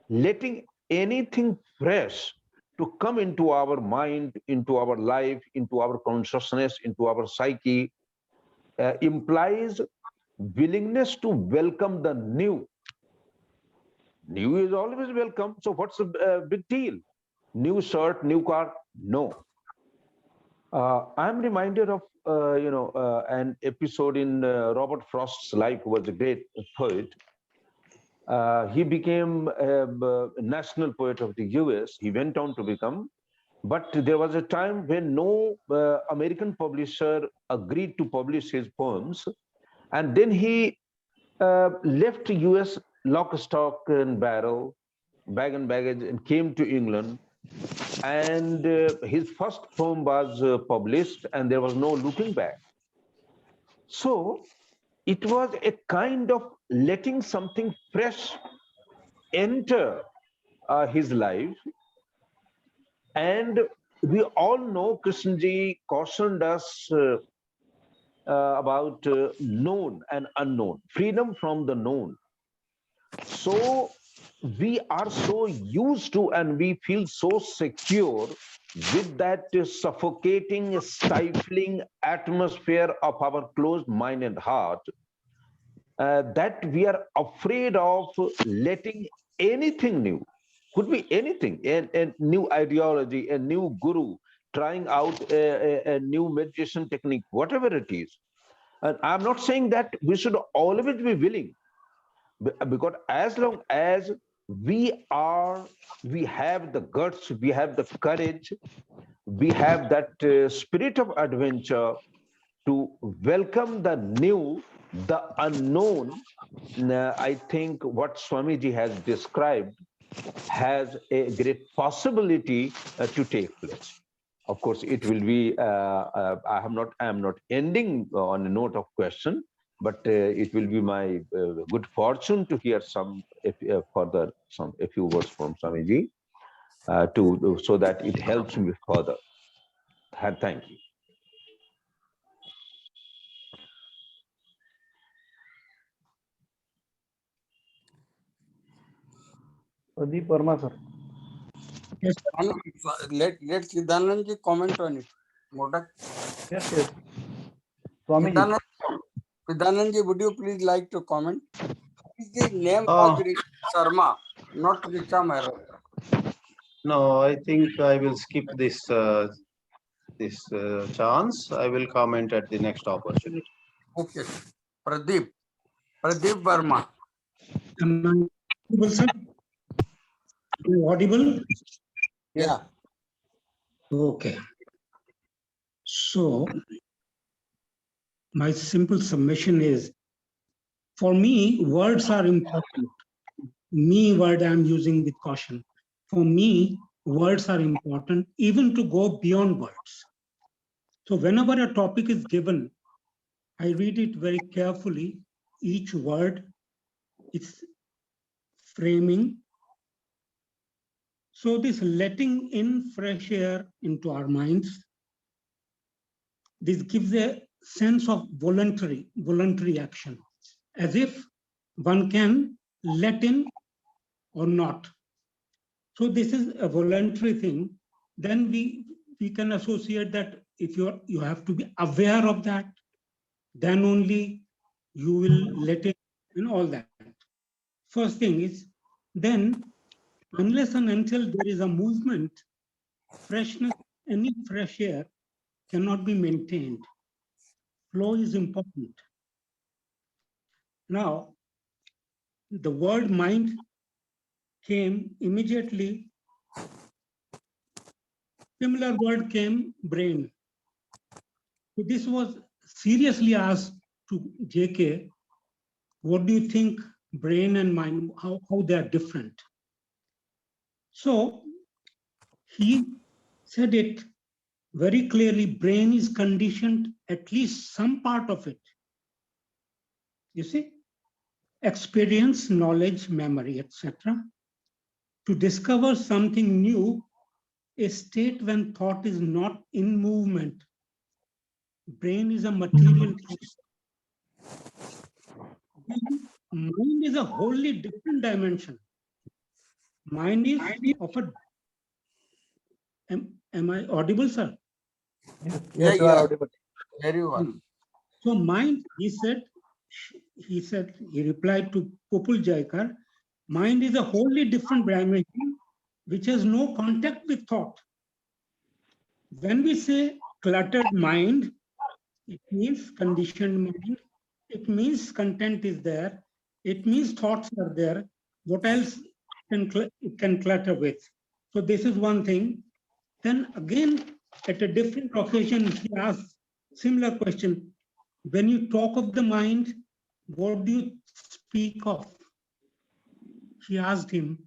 letting anything fresh to come into our mind, into our life, into our consciousness, into our psyche, implies willingness to welcome the new. New is always welcome. So what's the big deal? New shirt, new car? No. I'm reminded of an episode in Robert Frost's life, who was a great poet. He became a national poet of the US. He went on to become, but there was a time when no American publisher agreed to publish his poems, and then he left US lock, stock, and barrel, bag and baggage, and came to England. And his first poem was published, and there was no looking back. So it was a kind of letting something fresh enter his life. And we all know Krishnji cautioned us about known and unknown, freedom from the known. So we are so used to and we feel so secure with that suffocating, stifling atmosphere of our closed mind and heart, that we are afraid of letting anything new, could be anything, a new ideology, a new guru, trying out a new meditation technique, whatever it is. And I'm not saying that we should always be willing, because as long as we have the guts, we have the courage, we have that spirit of adventure to welcome the new, the unknown. I think what Swamiji has described has a great possibility to take place. Of course, it will be. I am not ending on a note of question, but it will be my good fortune to hear a few words from Swamiji, so that it helps me further. Thank you. Pradeep Verma, sir. Yes, Let Chidanandji comment on it. Modak. Yes, yes. Swamiji. Chidanandji, would you please like to comment? His name Uh, was Sharma, not Richa Mehrotra. no, I think I will skip this chance. I will comment at the next opportunity. Okay. Pradeep Verma. am I audible, sir? Am I audible? Yeah. Okay. So my simple submission is, for me, words are important. Me word I'm using with caution. For me, words are important, even to go beyond words. So whenever a topic is given, I read it very carefully, each word, its framing. So this letting in fresh air into our minds, this gives a sense of voluntary action, as if one can let in or not. So this is a voluntary thing. Then we can associate that if you have to be aware of that, then only you will let it in, all that. First thing is, then unless and until there is a movement, freshness, any fresh air cannot be maintained. Flow is important. Now, the word mind came immediately. Similar word came brain. So this was seriously asked to JK, what do you think brain and mind, how they are different? So he said it very clearly, brain is conditioned, at least some part of it. You see, experience, knowledge, memory, etc. To discover something new, a state when thought is not in movement. Brain is a material thing. Mind is a wholly different dimension. Mind is of a. Am I audible, sir? Yes, you are audible. Very well. So mind, he replied to Popul Jaikar, mind is a wholly different dimension which has no contact with thought. When we say cluttered mind, it means conditioned mind. It means content is there. It means thoughts are there. What else it can clutter with? So this is one thing. Then again, at a different occasion, he asked similar question. When you talk of the mind, what do you speak of? She asked him.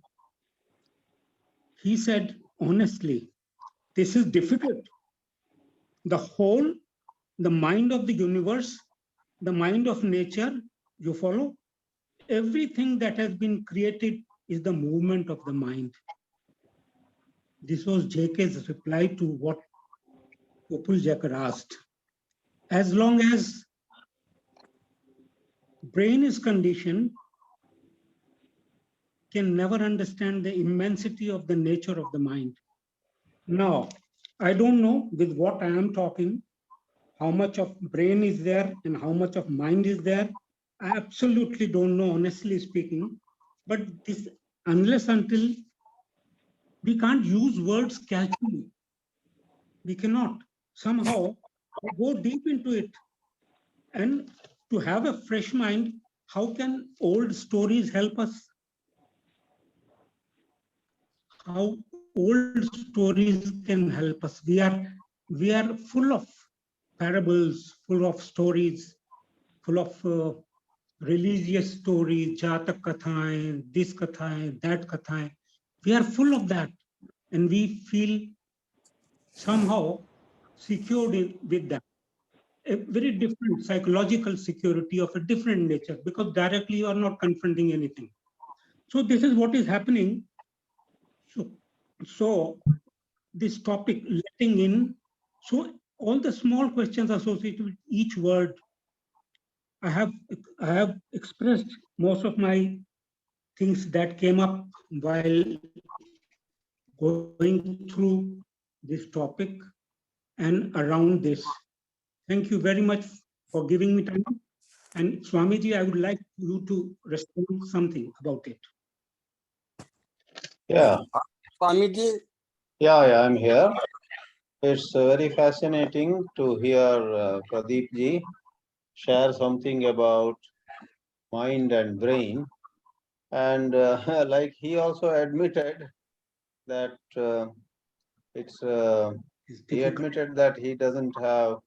He said, honestly, this is difficult. The mind of the universe, the mind of nature, you follow? Everything that has been created is the movement of the mind. This was JK's reply to what Popul Jaikar asked. As long as brain is conditioned, can never understand the immensity of the nature of the mind. Now, I don't know with what I am talking, how much of brain is there and how much of mind is there. I absolutely don't know, honestly speaking. But this, unless until we can't use words casually, we cannot somehow go deep into it. And to have a fresh mind, how can old stories help us? How old stories can help us? We are full of parables, full of stories, full of religious stories, Jatak Kathaएं, this Kathaएं, that Kathaएं. We are full of that, and we feel somehow secured with that. A very different psychological security of a different nature, because directly you are not confronting anything. So this is what is happening. So this topic, letting in, so all the small questions associated with each word, I have expressed most of my things that came up while going through this topic and around this. Thank you very much for giving me time. And Swamiji, I would like you to respond something about it. Yeah, Swamiji, yeah, I'm here. It's very fascinating to hear Pradeep ji share something about mind and brain. And like he also admitted that he admitted that he doesn't have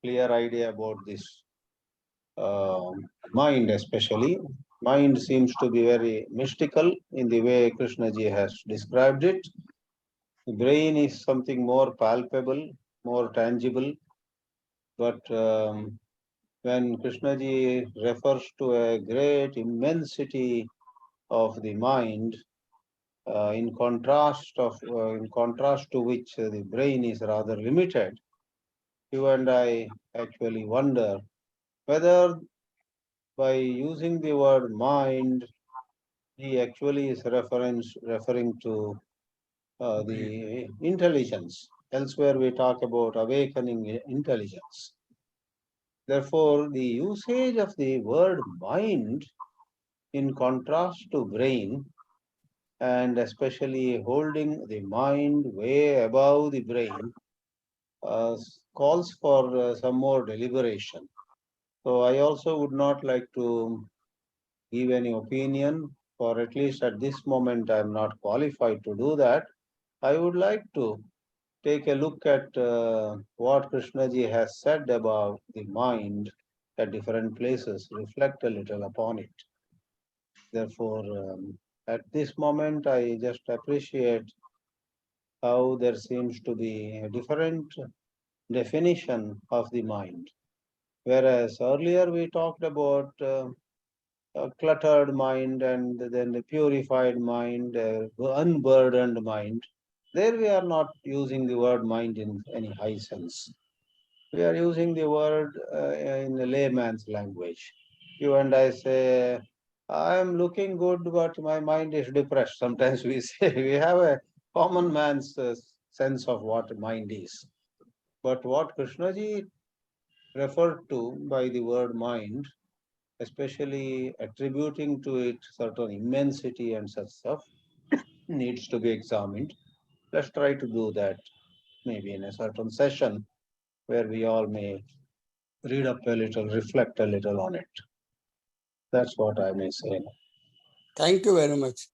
clear idea about this mind, especially. Mind seems to be very mystical in the way Krishna ji has described it. The brain is something more palpable, more tangible. But when Krishna ji refers to a great immensity of the mind, in contrast to which the brain is rather limited, you and I actually wonder whether by using the word mind, he actually is referring to the intelligence. Elsewhere, we talk about awakening intelligence. Therefore, the usage of the word mind in contrast to brain, and especially holding the mind way above the brain, calls for some more deliberation. So I also would not like to give any opinion, or at least at this moment I am not qualified to do that. I would like to take a look at what Krishnaji has said about the mind at different places, reflect a little upon it. Therefore, at this moment, I just appreciate how there seems to be a different definition of the mind. Whereas earlier we talked about a cluttered mind and then a purified mind, unburdened mind. There we are not using the word mind in any high sense. We are using the word in a layman's language. You and I say, I am looking good, but my mind is depressed. Sometimes we say we have a common man's sense of what mind is. But what Krishnaji referred to by the word mind, especially attributing to it certain immensity and such stuff, needs to be examined. Let's try to do that maybe in a certain session where we all may read up a little, reflect a little on it. That's what I may say. Thank you very much.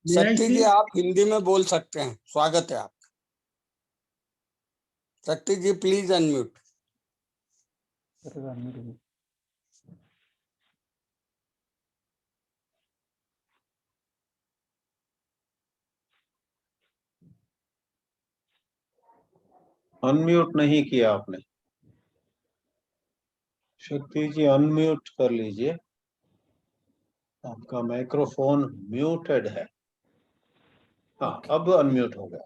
May I शक्ति जी, say? आप हिंदी में बोल सकते हैं. स्वागत है आपका. शक्ति जी, प्लीज अनम्यूट. अनम्यूट नहीं किया आपने. शक्ति जी अनम्यूट कर लीजिए. आपका माइक्रोफोन म्यूटेड है. हाँ, अब अनम्यूट हो गया.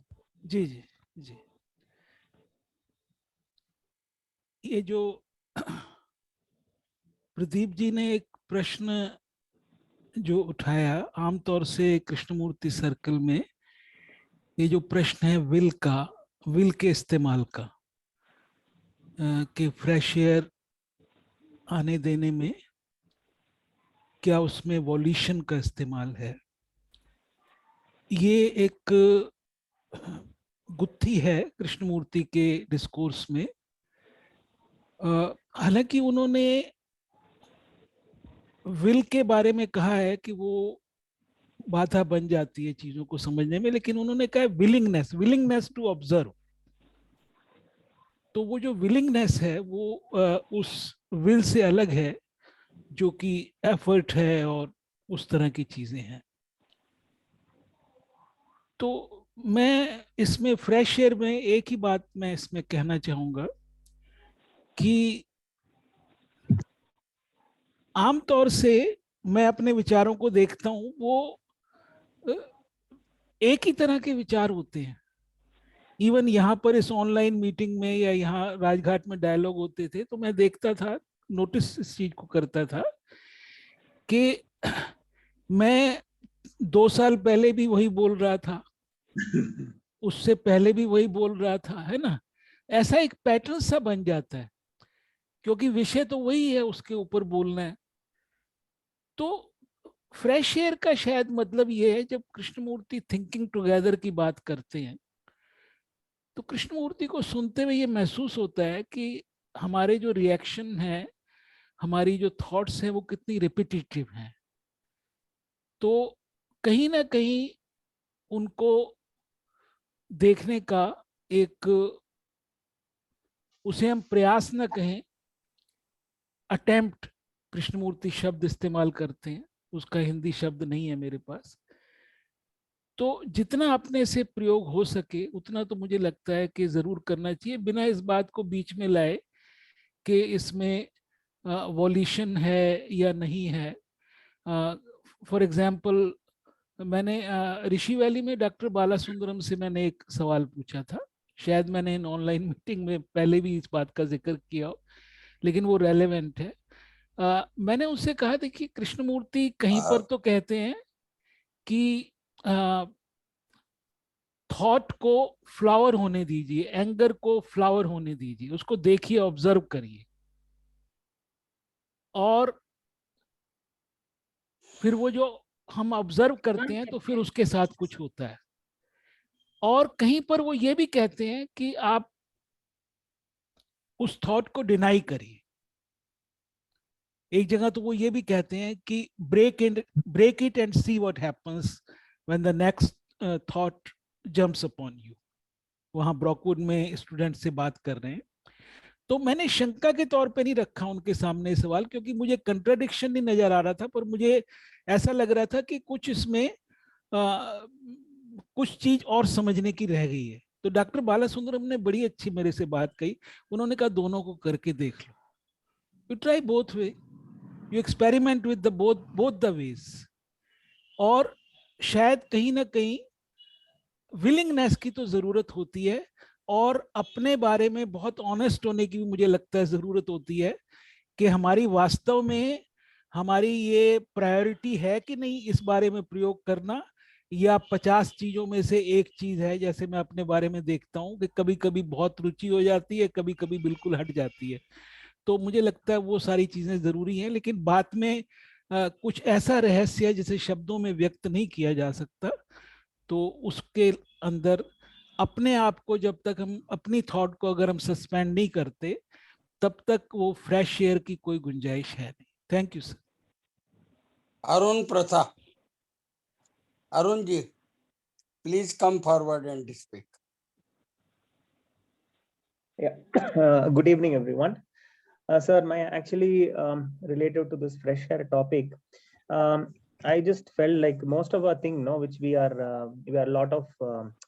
जी जी जी. ये जो प्रदीप जी ने एक प्रश्न जो उठाया, आमतौर से कृष्णमूर्ति सर्कल में ये जो प्रश्न है विल के इस्तेमाल का, कि फ्रेश एयर आने देने में क्या उसमें वॉल्यूशन का इस्तेमाल है. ये एक गुत्थी है कृष्णमूर्ति के डिस्कोर्स में, हालांकि उन्होंने विल के बारे में कहा है कि वो बाधा बन जाती है चीजों को समझने में, लेकिन उन्होंने कहा विलिंगनेस, विलिंगनेस टू ऑब्जर्व। तो वो जो विलिंगनेस है वो उस विल से अलग है जो कि एफर्ट है और उस तरह की चीजें हैं। तो मैं इसमें फ्रेश एयर में एक ही बात मैं इसमें कहना चाहूंगा कि आमतौर से मैं अपने विचारों को देखता हूं, वो एक ही तरह के विचार होते हैं। इवन यहाँ पर इस ऑनलाइन मीटिंग में या यहाँ राजघाट में डायलॉग होते थे तो मैं देखता था, नोटिस इस चीज को करता था कि मैं 2 साल पहले भी वही बोल रहा था, उससे पहले भी वही बोल रहा था, है ना। ऐसा एक पैटर्न सा बन जाता है क्योंकि विषय तो वही है, उसके ऊपर बोलना है। तो फ्रेश एयर का शायद मतलब ये है, जब कृष्णमूर्ति थिंकिंग टुगेदर की बात करते हैं तो कृष्णमूर्ति को सुनते हुए ये महसूस होता है कि हमारे जो रिएक्शन है, हमारी जो थॉट्स हैं वो कितनी रिपीटेटिव हैं। तो कहीं ना कहीं उनको देखने का एक, उसे हम प्रयास न कहें, अटेम्प्ट कृष्णमूर्ति शब्द इस्तेमाल करते हैं, उसका हिंदी शब्द नहीं है मेरे पास। तो जितना अपने से प्रयोग हो सके उतना तो मुझे लगता है कि जरूर करना चाहिए, बिना इस बात को बीच में लाए कि इसमें वॉल्यूशन है या नहीं है। फॉर एग्जाम्पल, मैंने ऋषि वैली में डॉक्टर बालासुंदरम से मैंने एक सवाल पूछा था, शायद मैंने इन ऑनलाइन मीटिंग में पहले भी इस बात का जिक्र किया हो, लेकिन वो रेलेवेंट है। मैंने उससे कहा था कि कृष्णमूर्ति कहीं पर तो कहते हैं कि थॉट को फ्लावर होने दीजिए, एंगर को फ्लावर होने दीजिए, उसको देखिए, ऑब्जर्व करिए, और फिर वो जो हम ऑब्जर्व करते हैं तो फिर उसके साथ कुछ होता है। और कहीं पर वो ये भी कहते हैं कि आप उस थॉट को डिनाई करिए। एक जगह तो वो ये भी कहते हैं कि break it and see what happens when the next thought jumps upon you. वहां ब्रॉकवुड में स्टूडेंट से बात कर रहे हैं। तो मैंने शंका के तौर पे नहीं रखा उनके सामने सवाल, क्योंकि मुझे कंट्राडिक्शन नहीं नजर आ रहा था, पर मुझे ऐसा लग रहा था कि कुछ इसमें कुछ चीज और समझने की रह गई है। तो डॉक्टर बालासुंदरम ने बड़ी अच्छी मेरे से बात कही। उन्होंने कहा दोनों को करके देख लो, you try both way, you experiment with the both the ways. और शायद कहीं ना कहीं विलिंगनेस की तो जरूरत होती है, और अपने बारे में बहुत ऑनेस्ट होने की भी मुझे लगता है जरूरत होती है कि हमारी वास्तव में हमारी ये प्रायोरिटी है कि नहीं इस बारे में प्रयोग करना, या 50 चीजों में से एक चीज है। जैसे मैं अपने बारे में देखता हूँ कि कभी कभी बहुत रुचि हो जाती है, कभी कभी बिल्कुल हट जाती है। तो मुझे लगता है वो सारी चीजें जरूरी हैं, लेकिन बात में कुछ ऐसा रहस्य है जिसे शब्दों में व्यक्त नहीं किया जा सकता। तो उसके अंदर अपने आप को, जब तक हम अपनी थॉट को अगर हम सस्पेंड नहीं करते, तब तक वो फ्रेश एयर की कोई गुंजाइश है नहीं। Thank you sir. Arun Pratha. Arunji, please come forward and speak. Yeah. Good evening, everyone. Sir, my actually related to this fresh air topic. I just felt like most of our thing, which we are a lot of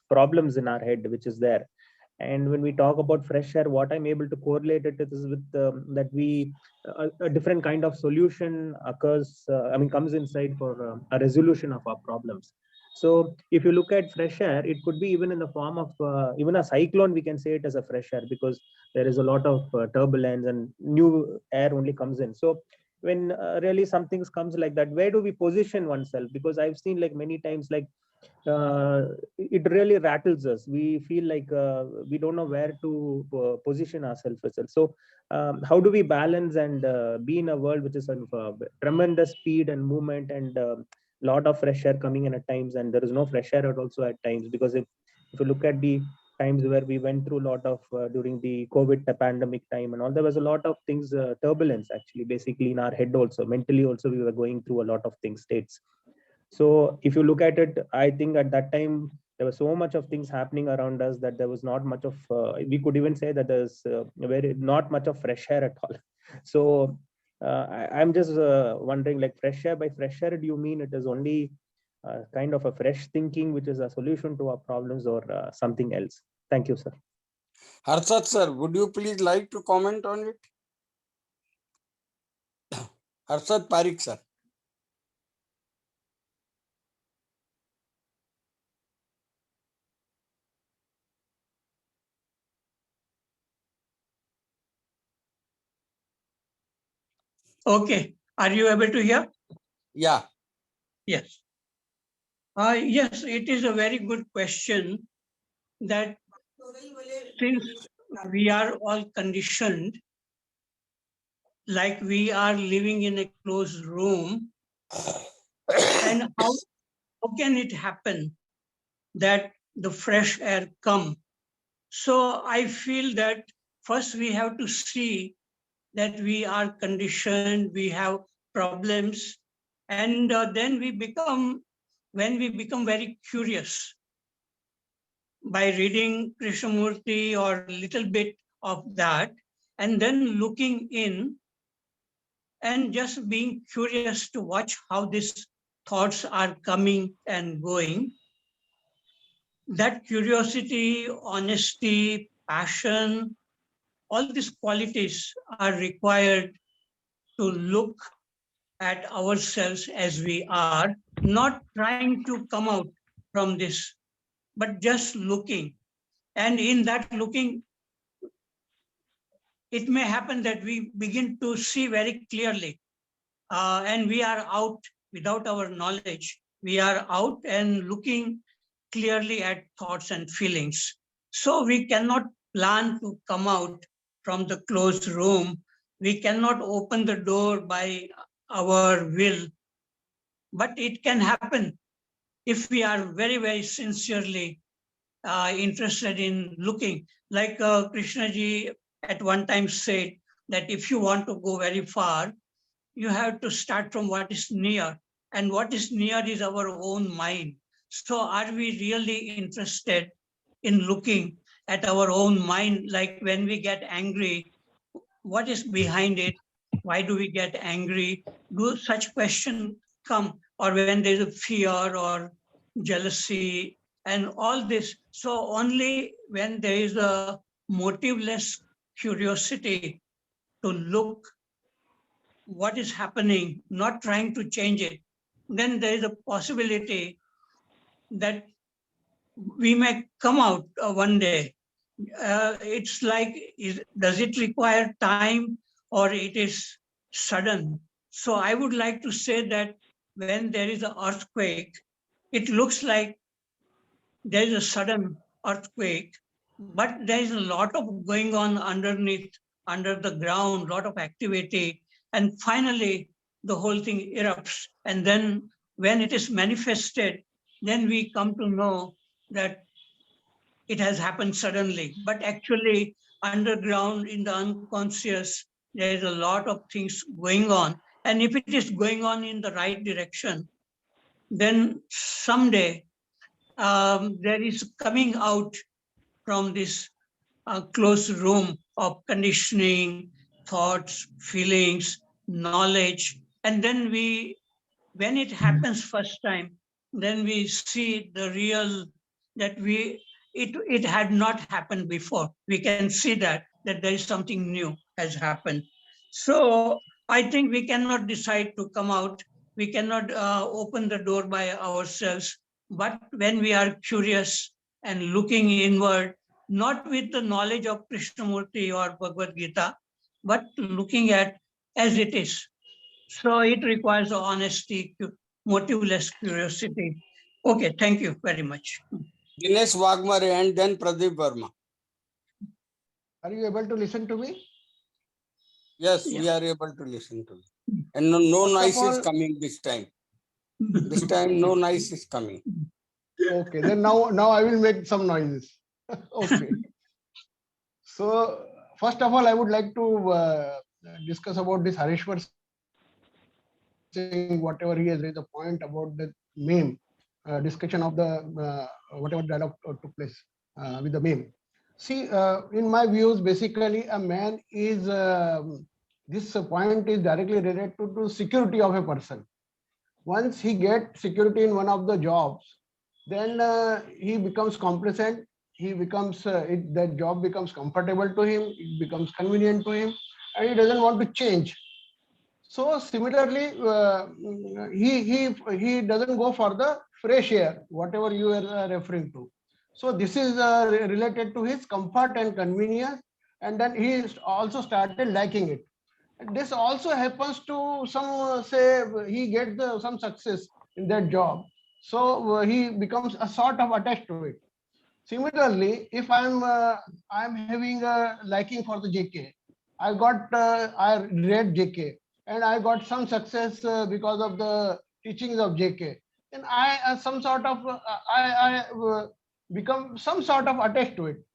problems in our head, which is there. And when we talk about fresh air, what I'm able to correlate it is with that we a different kind of solution occurs. Comes inside for a resolution of our problems. So if you look at fresh air, it could be even in the form of even a cyclone. We can say it as a fresh air because there is a lot of turbulence and new air only comes in. So when really something comes like that, where do we position oneself? Because I've seen like many times like it really rattles us. We feel like we don't know where to position ourselves. So how do we balance and be in a world which is of tremendous speed and movement and lot of fresh air coming in at times, and there is no fresh air also at times? Because if you look at the times where we went through a lot of during the COVID pandemic time and all. There was a lot of things, turbulence actually, basically in our head also, mentally also we were going through a lot of things, states. So if you look at it, I think at that time there was so much of things happening around us that there was not much of, we could even say that there's very not much of fresh air at all. So I'm just wondering, like, fresh air, by fresh air, do you mean it is only kind of a fresh thinking which is a solution to our problems, or something else? Thank you, sir. Harshad sir, would you please like to comment on it? Harshad Parekh sir. Okay, are you able to hear? Yeah. Yes. Yes, it is a very good question, that since we are all conditioned, like we are living in a closed room, and how can it happen that the fresh air come? So I feel that first we have to see that we are conditioned, we have problems, and then when we become very curious by reading Krishnamurti or little bit of that, and then looking in and just being curious to watch how these thoughts are coming and going, that curiosity, honesty, passion, all these qualities are required to look at ourselves as we are, not trying to come out from this, but just looking. And in that looking, it may happen that we begin to see very clearly, and we are out without our knowledge. We are out and looking clearly at thoughts and feelings. So we cannot plan to come out from the closed room. We cannot open the door by our will, but it can happen if we are very, very sincerely interested in looking. Like Krishnaji at one time said that if you want to go very far, you have to start from what is near. And what is near is our own mind. So are we really interested in looking at our own mind? Like when we get angry, what is behind it? Why do we get angry? Do such questions come? Or when there's a fear or jealousy and all this. So only when there is a motiveless curiosity to look what is happening, not trying to change it, then there is a possibility that we may come out one day. It's like, does it require time or it is sudden? So I would like to say that when there is an earthquake, it looks like there is a sudden earthquake, but there is a lot of going on underneath, under the ground, lot of activity, and finally the whole thing erupts. And then when it is manifested, then we come to know that it has happened suddenly. But actually, underground in the unconscious, there is a lot of things going on. And if it is going on in the right direction, then someday there is coming out from this closed room of conditioning, thoughts, feelings, knowledge. And then when it happens first time, then we see the real, that it had not happened before. We can see that there is something new has happened. So I think we cannot decide to come out. We cannot open the door by ourselves. But when we are curious and looking inward, not with the knowledge of Krishnamurti or Bhagavad Gita, but looking at as it is. So it requires honesty, motiveless curiosity. Okay, thank you very much. Dinesh Waghmare and then Pradeep Verma. Are you able to listen to me? Yes, Yeah. we are able to listen to you. And no First of noise is all- coming this time. This time no noise is coming. Okay, then now I will make some noises. Okay. So first of all, I would like to discuss about this Hareshwar Singh, whatever he has raised a point about the meme, discussion of the whatever dialogue took place with the meme. See, in my views, basically a man is, this point is directly related to security of a person. Once he gets security in one of the jobs, then he becomes complacent. He becomes, that job becomes comfortable to him, it becomes convenient to him, and he doesn't want to change. So similarly, he doesn't go for the fresh air, whatever you are referring to. So this is related to his comfort and convenience, and then he also started liking it. This also happens to some, say he gets some success in that job, so he becomes a sort of attached to it. Similarly, if I'm having a liking for the JK, I read JK and I got some success because of the teachings of JK. Then I some sort of become some sort of attached to it.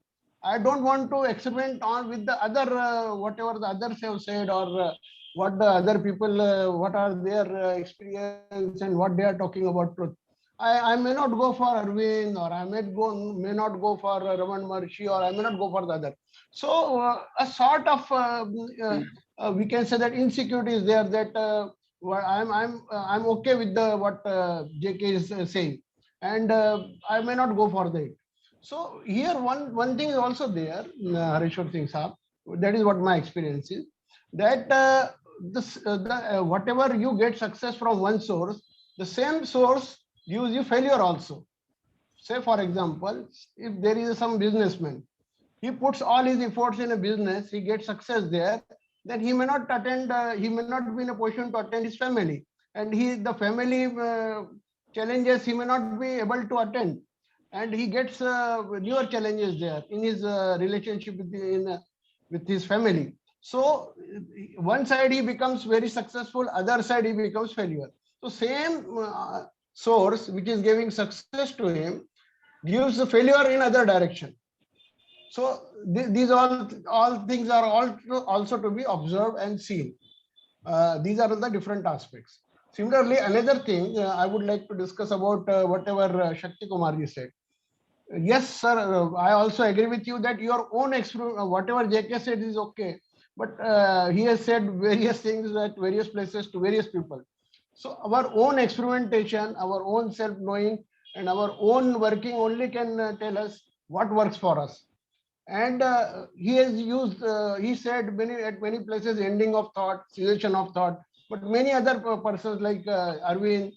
I don't want to experiment on with the other whatever the others have said, or what the other people what are their experience and what they are talking about truth. I may not go for Arvind, or may not go for Raman Maharshi, or I may not go for the other. So a sort of we can say that insecurity is there, that I'm okay with the what JK is saying, and I may not go for that. So here one thing is also there, Hareshwar Singh Saab, that is what my experience is, that whatever you get success from one source, the same source gives you failure also. Say for example, if there is some businessman, he puts all his efforts in a business, he gets success there, then he may not attend, he may not be in a position to attend his family, and the family challenges he may not be able to attend, and he gets newer challenges there in his relationship with his family. So one side he becomes very successful, other side he becomes failure. So same source which is giving success to him gives the failure in other direction. So these all things are also to be observed and seen. These are the different aspects. Similarly, another thing I would like to discuss about whatever Shakti Kumar said. Yes, sir. I also agree with you that your own experience, whatever JK said is okay, but he has said various things at various places to various people. So our own experimentation, our own self-knowing, and our own working only can tell us what works for us. And he has used, he said at many places, ending of thought, cessation of thought, but many other persons like Arvind,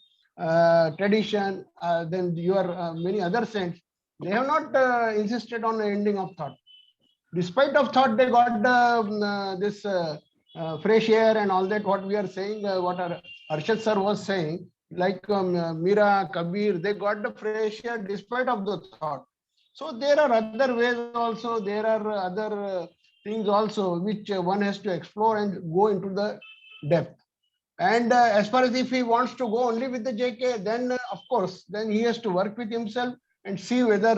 tradition, then your many other saints, they have not insisted on the ending of thought. Despite of thought, they got this fresh air and all that, what we are saying, what our Harshad sir was saying, like Mira, Kabir, they got the fresh air despite of the thought. So there are other ways also, there are other things also which one has to explore and go into the depth. And as far as if he wants to go only with the JK, then of course, then he has to work with himself and see whether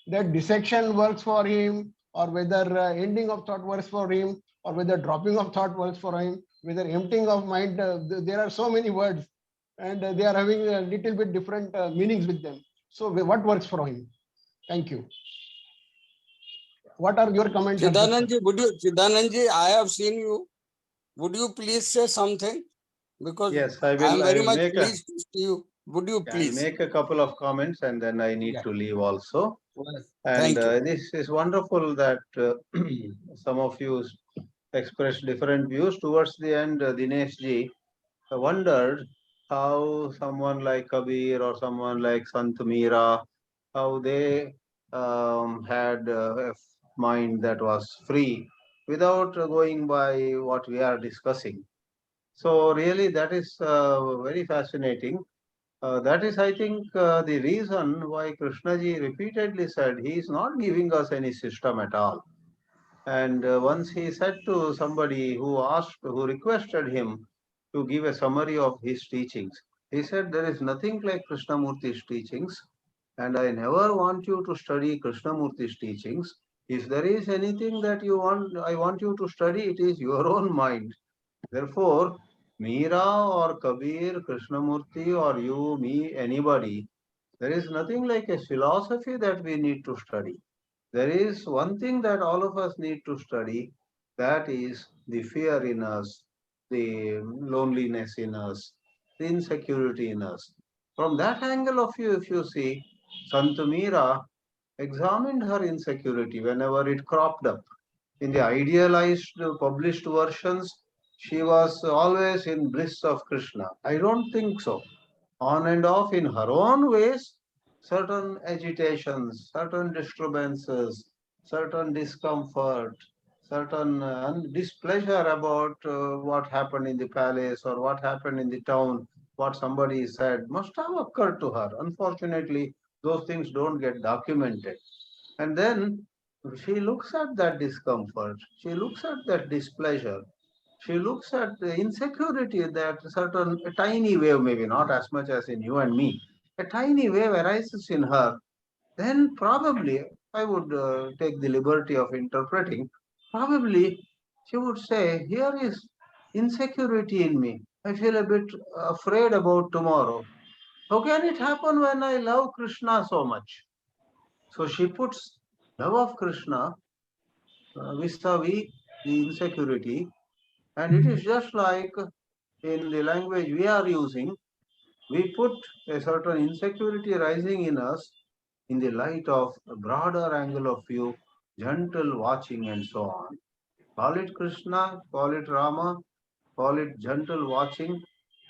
that dissection works for him, or whether ending of thought works for him, or whether dropping of thought works for him, whether emptying of mind. There are so many words, and they are having a little bit different meanings with them. So what works for him? Thank you. What are your comments? Chidanandji, I have seen you. Would you please say something? Because yes, I am will very much pleased to see you. Would you please make a couple of comments, and then I need to leave also. Well, And thank you. this is wonderful that some of you expressed different views. Towards the end, Dinesh ji wondered how someone like Kabir or someone like Sant Mira, how they had a mind that was free without going by what we are discussing. So really, that is very fascinating. That is, I think, the reason why Krishnaji repeatedly said he is not giving us any system at all. And once he said to somebody who requested him to give a summary of his teachings, he said there is nothing like Krishnamurti's teachings. And I never want you to study Krishnamurti's teachings. If there is anything that I want you to study, it is your own mind. Therefore, Meera or Kabir, Krishnamurti or you, me, anybody, there is nothing like a philosophy that we need to study. There is one thing that all of us need to study, that is the fear in us, the loneliness in us, the insecurity in us. From that angle of view, if you see, Sant Meera examined her insecurity whenever it cropped up. In the idealized, published versions, she was always in bliss of Krishna. I don't think so. On and off in her own ways, certain agitations, certain disturbances, certain discomfort, certain displeasure about what happened in the palace or what happened in the town, what somebody said, must have occurred to her. Unfortunately, those things don't get documented. And then she looks at that discomfort, she looks at that displeasure, she looks at the insecurity that certain, a tiny wave, maybe not as much as in you and me, a tiny wave arises in her. Then probably, I would take the liberty of interpreting, probably she would say, here is insecurity in me. I feel a bit afraid about tomorrow. How can it happen when I love Krishna so much? So she puts love of Krishna vis-a-vis the insecurity, and it is just like in the language we are using, we put a certain insecurity rising in us in the light of a broader angle of view, gentle watching, and so on. Call it Krishna, call it Rama, call it gentle watching.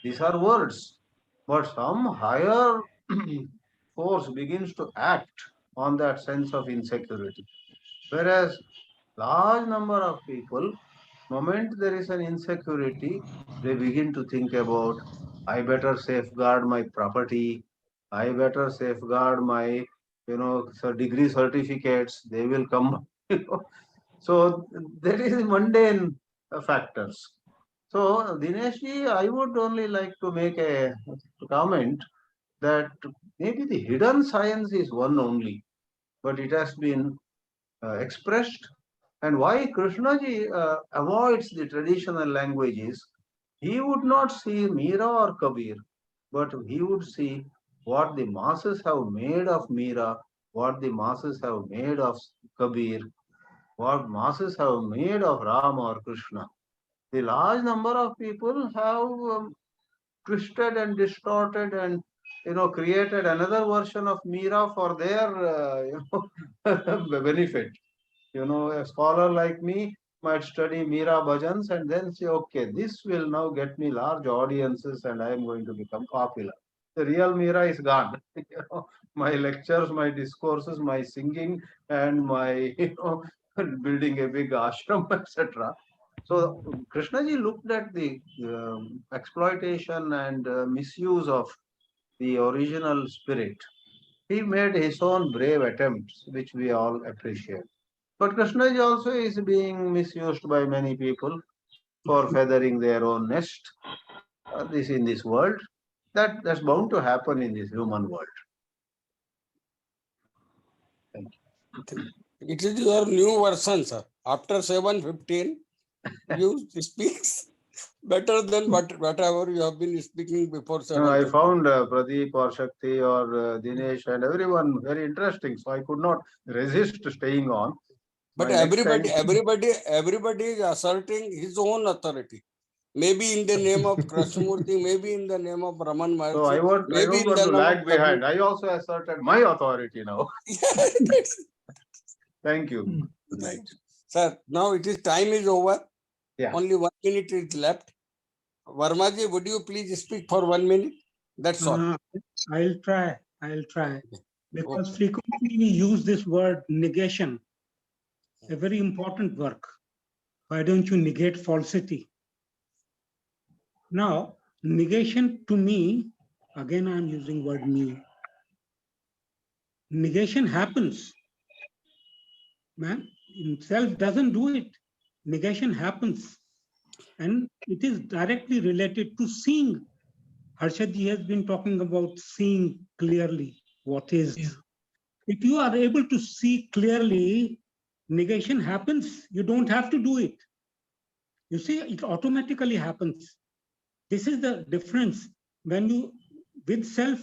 These are words, but some higher force begins to act on that sense of insecurity. Whereas large number of people, moment there is an insecurity, they begin to think about, I better safeguard my property, I better safeguard my, degree certificates, they will come. So there is mundane factors. So Dineshji, I would only like to make a comment that maybe the hidden science is one only, but it has been expressed. And why Krishnaji avoids the traditional languages, he would not see Meera or Kabir, but he would see what the masses have made of Meera, what the masses have made of Kabir, what masses have made of Ram or Krishna. The large number of people have twisted and distorted and created another version of Meera for their benefit. A scholar like me might study Meera bhajans and then say, okay, this will now get me large audiences and I am going to become popular. The real Meera is gone. My lectures, my discourses, my singing, and my building a big ashram, etc. So Krishnaji looked at the exploitation and misuse of the original spirit. He made his own brave attempts, which we all appreciate. But Krishnaji also is being misused by many people for feathering their own nest. This in this world, that's bound to happen in this human world. Thank you. It is your new version, sir. After 7:15, you speak better than whatever you have been speaking before 7:15. I found Pradeep or Shakti or Dinesh and everyone very interesting, so I could not resist staying on. But everybody is asserting his own authority. Maybe in the name of Krishnamurti, maybe in the name of Raman Maharshi. So I don't want to lag behind. I also asserted my authority now. Thank you. Right. Sir, now time is over. Yeah. Only 1 minute is left. Vermaji, would you please speak for 1 minute? That's all. I'll try. Because frequently we use this word negation, a very important work. Why don't you negate falsity? Now, negation to me, again I'm using word me. Negation happens. Man himself doesn't do it. Negation happens. And it is directly related to seeing. Harshad ji has been talking about seeing clearly. what is. If you are able to see clearly, negation happens. You don't have to do it. You see, it automatically happens. This is the difference. When you, with self,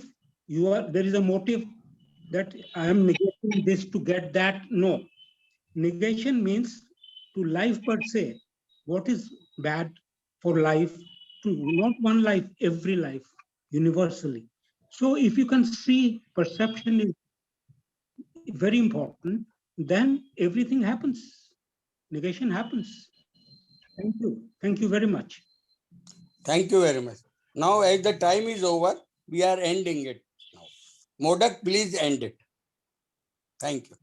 you are, there is a motive that I am negating this to get that. No. Negation means to life per se. What is bad for life, to not one life, every life, universally. So if you can see perception is very important, then everything happens. Negation happens. Thank you. Thank you very much. Thank you very much. Now, as the time is over, we are ending it now. Modak, please end it. Thank you.